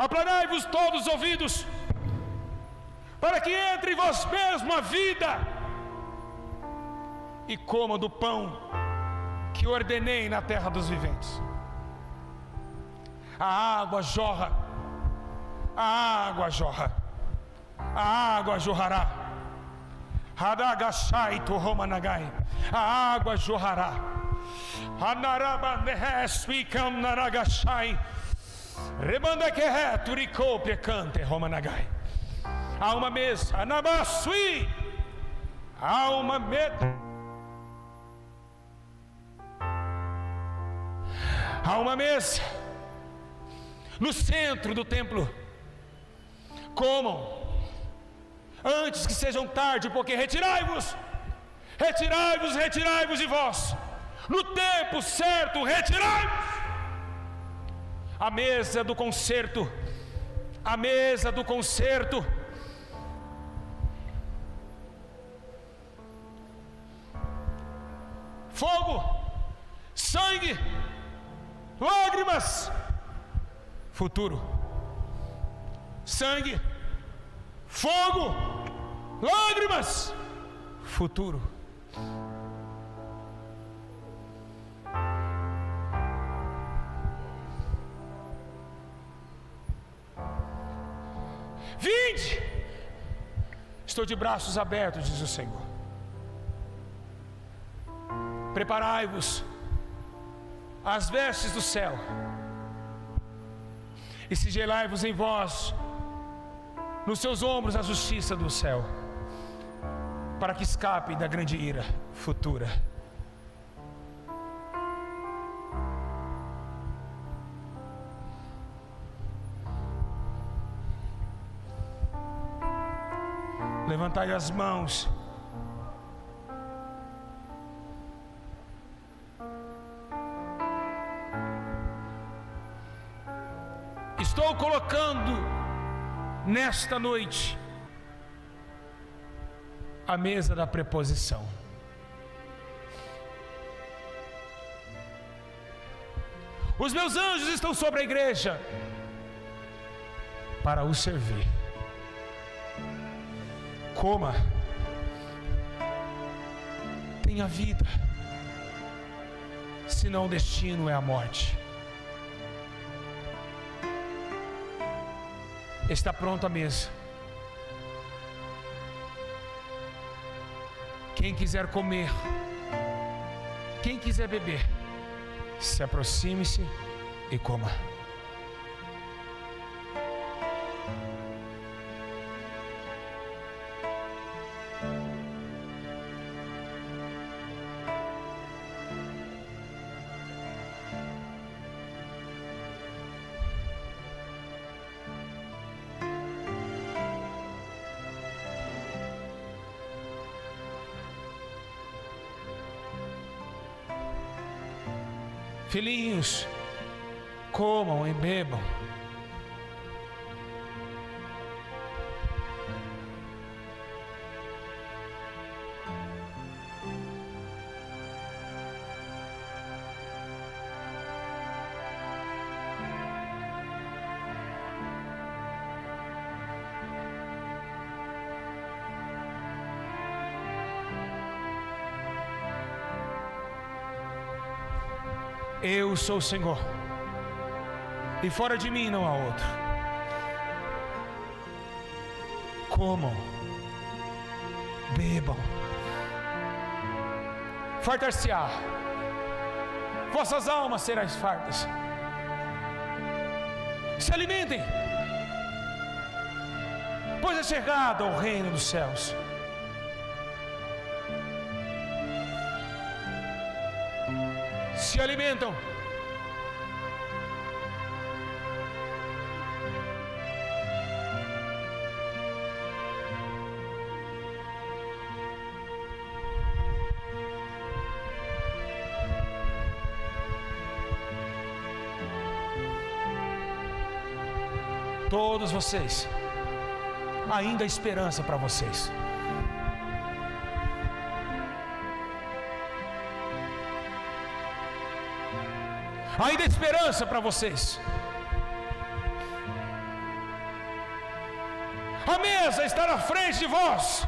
Aplanai-vos todos os ouvidos, para que entre em vós mesmo a vida, e comam do pão que ordenei na terra dos viventes. A água jorra, a água jorra, a água jorrará. Hadagashaitu Romanagai, a água jorrará. Anarabanehesuikam naragashai, Rebandaqueré turicou precante Romanagai. Há uma mesa, Anabasui, há uma mesa. Há uma mesa no centro do templo. Comam antes que sejam tarde, porque retirai-vos, retirai-vos, retirai-vos de vós. No tempo certo, retirai-vos. A mesa do concerto, a mesa do concerto. Fogo, sangue, lágrimas, futuro. Sangue, fogo, lágrimas, futuro. Vinde, estou de braços abertos, diz o Senhor. Preparai-vos as vestes do céu, e sigelai-vos em vós, nos seus ombros a justiça do céu, para que escape da grande ira futura. Levantai as mãos. Estou colocando nesta noite a mesa da preposição. Os meus anjos estão sobre a igreja para o servir. Coma, tenha vida, senão o destino é a morte. Está pronta a mesa. Quem quiser comer, quem quiser beber, se aproxime-se e coma. Filhinhos, comam e bebam. Eu sou o Senhor, e fora de mim não há outro. Comam, bebam, fartar-se-á, vossas almas serão fartas. Se alimentem, pois é chegado ao reino dos céus. Se alimentam. Todos vocês, ainda há esperança para vocês. Ainda há esperança para vocês. A mesa está na frente de vós.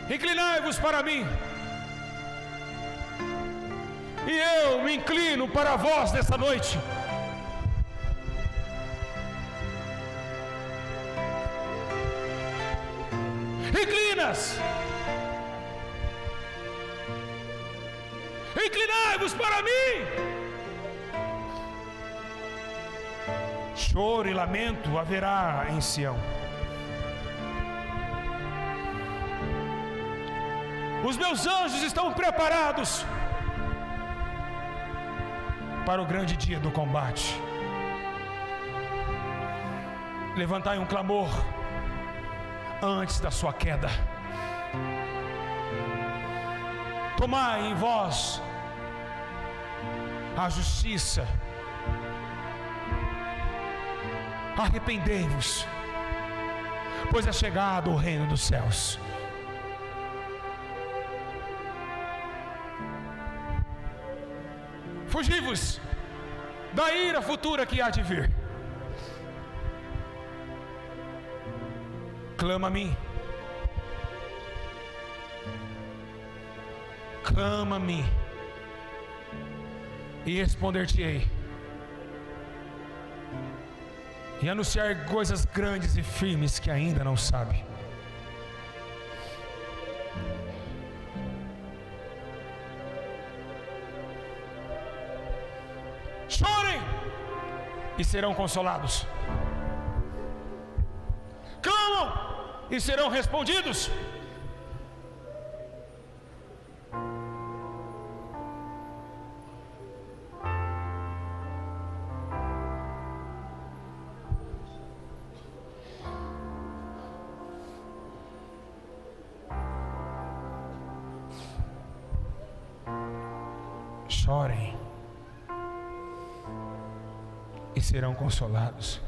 Inclinai-vos para mim, e eu me inclino para vós nessa noite. Inclinai-vos para mim. Choro e lamento haverá em Sião. Os meus anjos estão preparados para o grande dia do combate. Levantai um clamor antes da sua queda. Tomai em vós a justiça. Arrependei-vos, pois é chegado o reino dos céus. Fugi-vos da ira futura que há de vir. Clama a mim. Clama a mim, e responder-te-ei, e anunciar coisas grandes e firmes que ainda não sabe. Chorem e serão consolados. Clamam e serão respondidos. Chorem e serão consolados.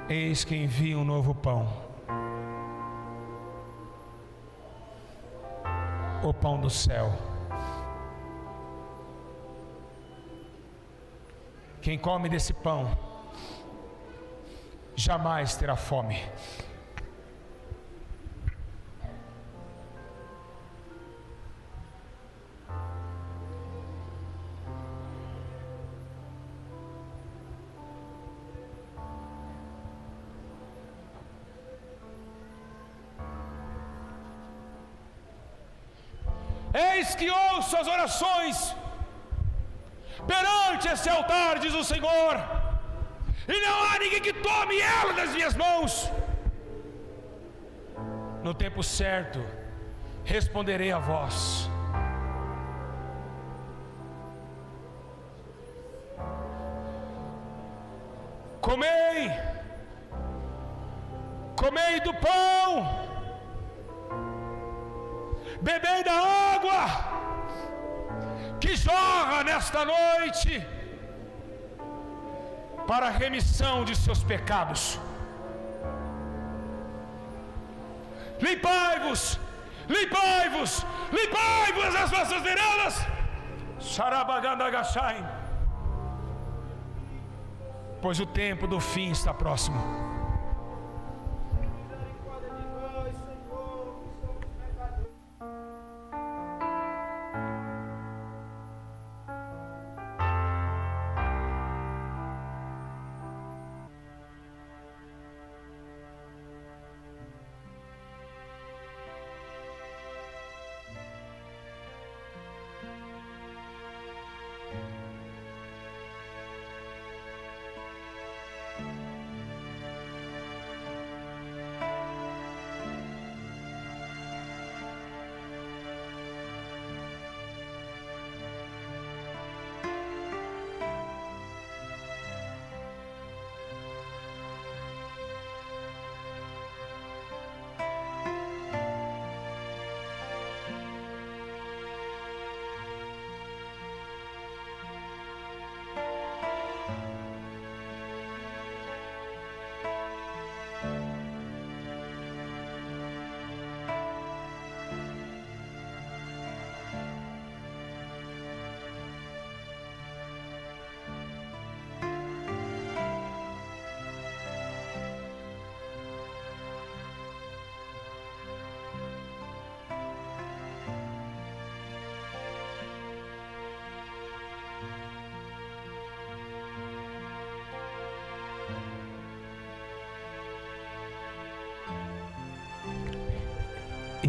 Eis que envia um novo pão, o pão do céu. Quem come desse pão jamais terá fome. Eis que ouço as orações perante esse altar, diz o Senhor, e não há ninguém que tome ela das minhas mãos. No tempo certo responderei a vós. Comei, comei do pão, bebei da água que jorra nesta noite para a remissão de seus pecados. Limpai-vos, limpai-vos, limpai-vos as vossas veredas. Sarabagandagashai, pois o tempo do fim está próximo.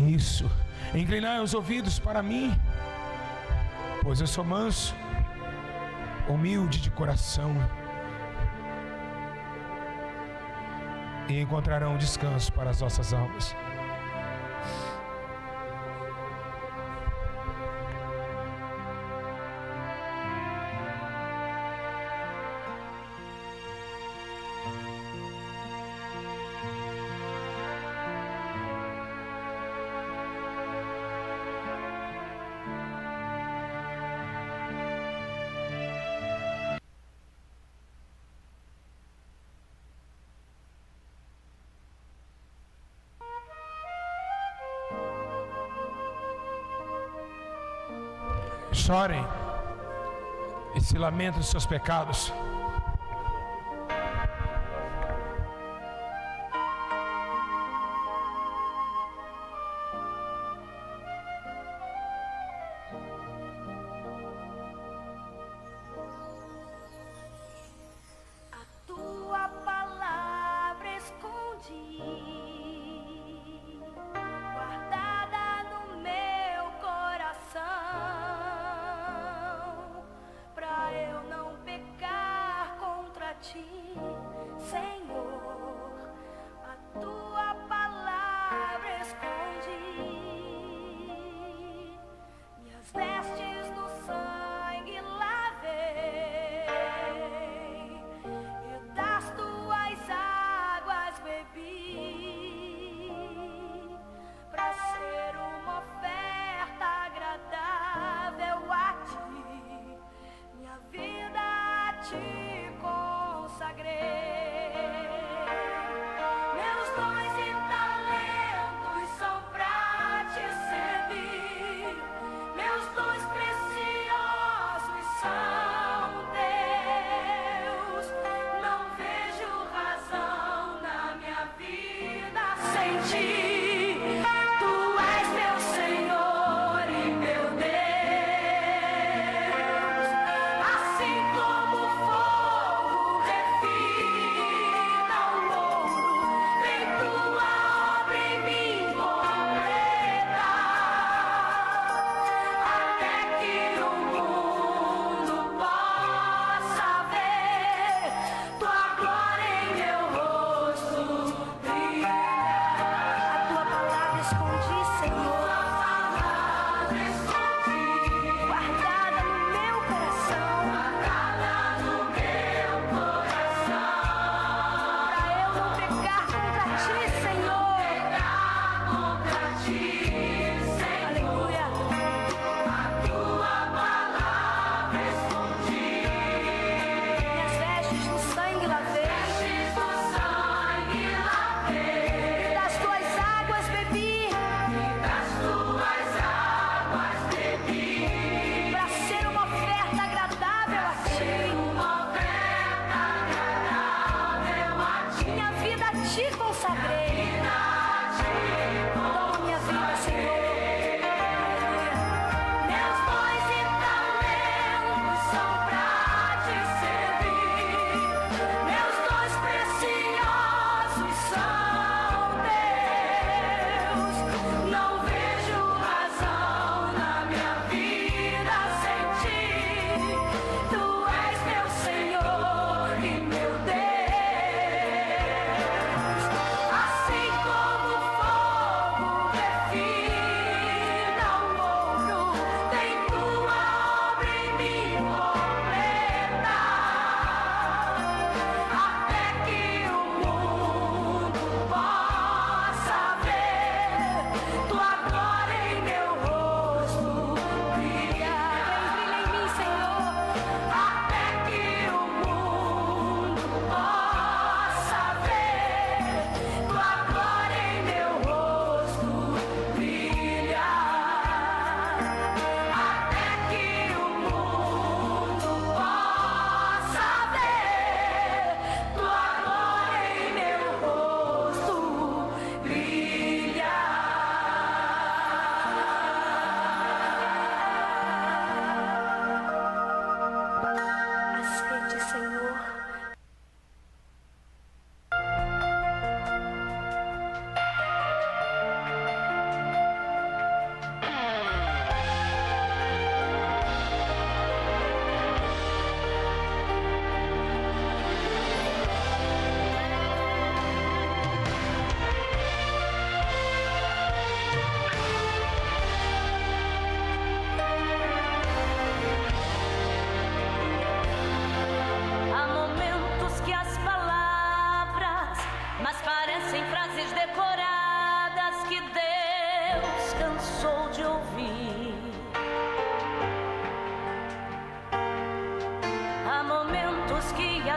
isso. Inclinai os ouvidos para mim, pois eu sou manso, humilde de coração, e encontrarão descanso para as vossas almas. Chorem e se lamentem dos seus pecados.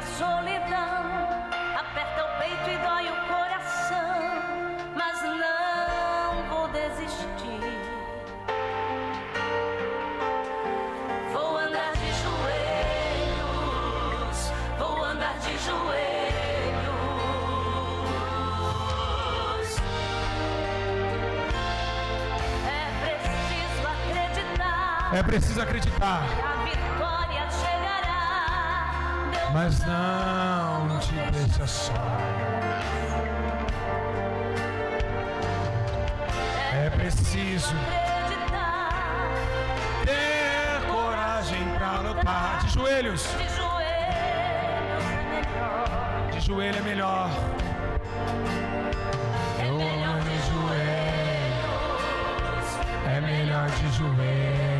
a solidão aperta o peito e dói o coração, mas não vou desistir. Vou andar de joelhos, vou andar de joelhos. É preciso acreditar. A vitória chegará, Deus Mas não te deixa só. É preciso acreditar. ter coragem pra lutar. De joelhos. De joelhos é melhor. De joelho é melhor. É melhor de joelhos. É melhor de joelho.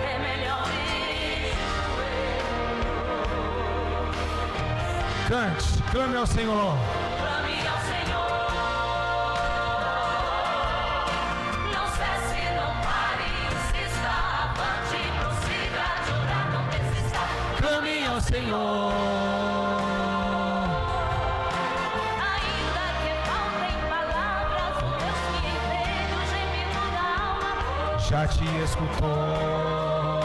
É melhor de joelhos. Cante, clame ao Senhor. Clame ao Senhor. Não cesse, não pare, insista, avante, prossiga, de orar, não desista. Clame ao Senhor. Ainda que faltem palavras, o Deus que entende o gemido da alma Já te escutou.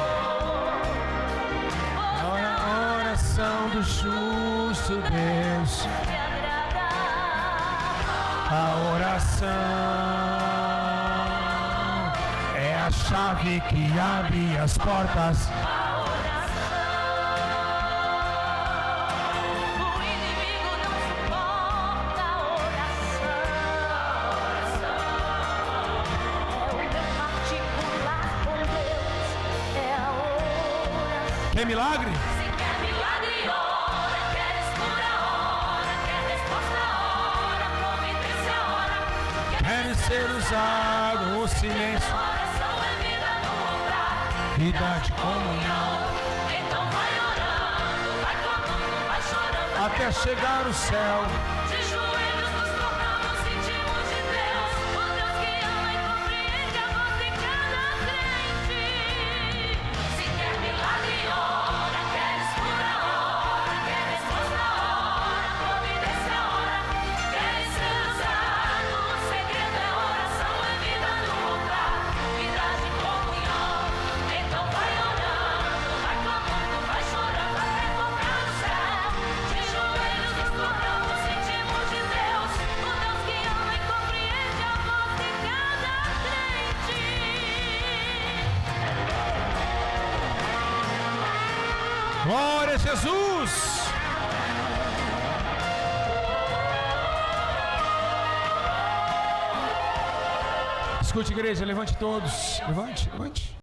A oração do justo Deus. te agrada. A oração é a chave que abre as portas. A oração, o inimigo não suporta a oração. É o meu particular com Deus, é a oração. Quer milagre? Se quer milagre, ora, queres cura, ora, quer resposta, ora, providência, ora, Quer ser usado o silêncio, oração é vida no altar. vida de comunhão, Então vai orando, vai clamando, vai chorando, até chegar o céu. de joelhos nos tornamos íntimos de Deus, o Deus que ama e compreende a voz de cada crente. Se quer milagre, ora, queres cura, ora, quer resposta, ora, providência, ora, queres ser usado, o segredo é oração, é vida no altar, vida de comunhão. Então vai orando, vai clamando, vai chorando, até tocar o céu. De joelhos nos tornamos íntimos de Deus, o Deus que ama e compreende a voz de cada crente. Glória a Jesus! Escute, igreja, levante todos. Levante, levante.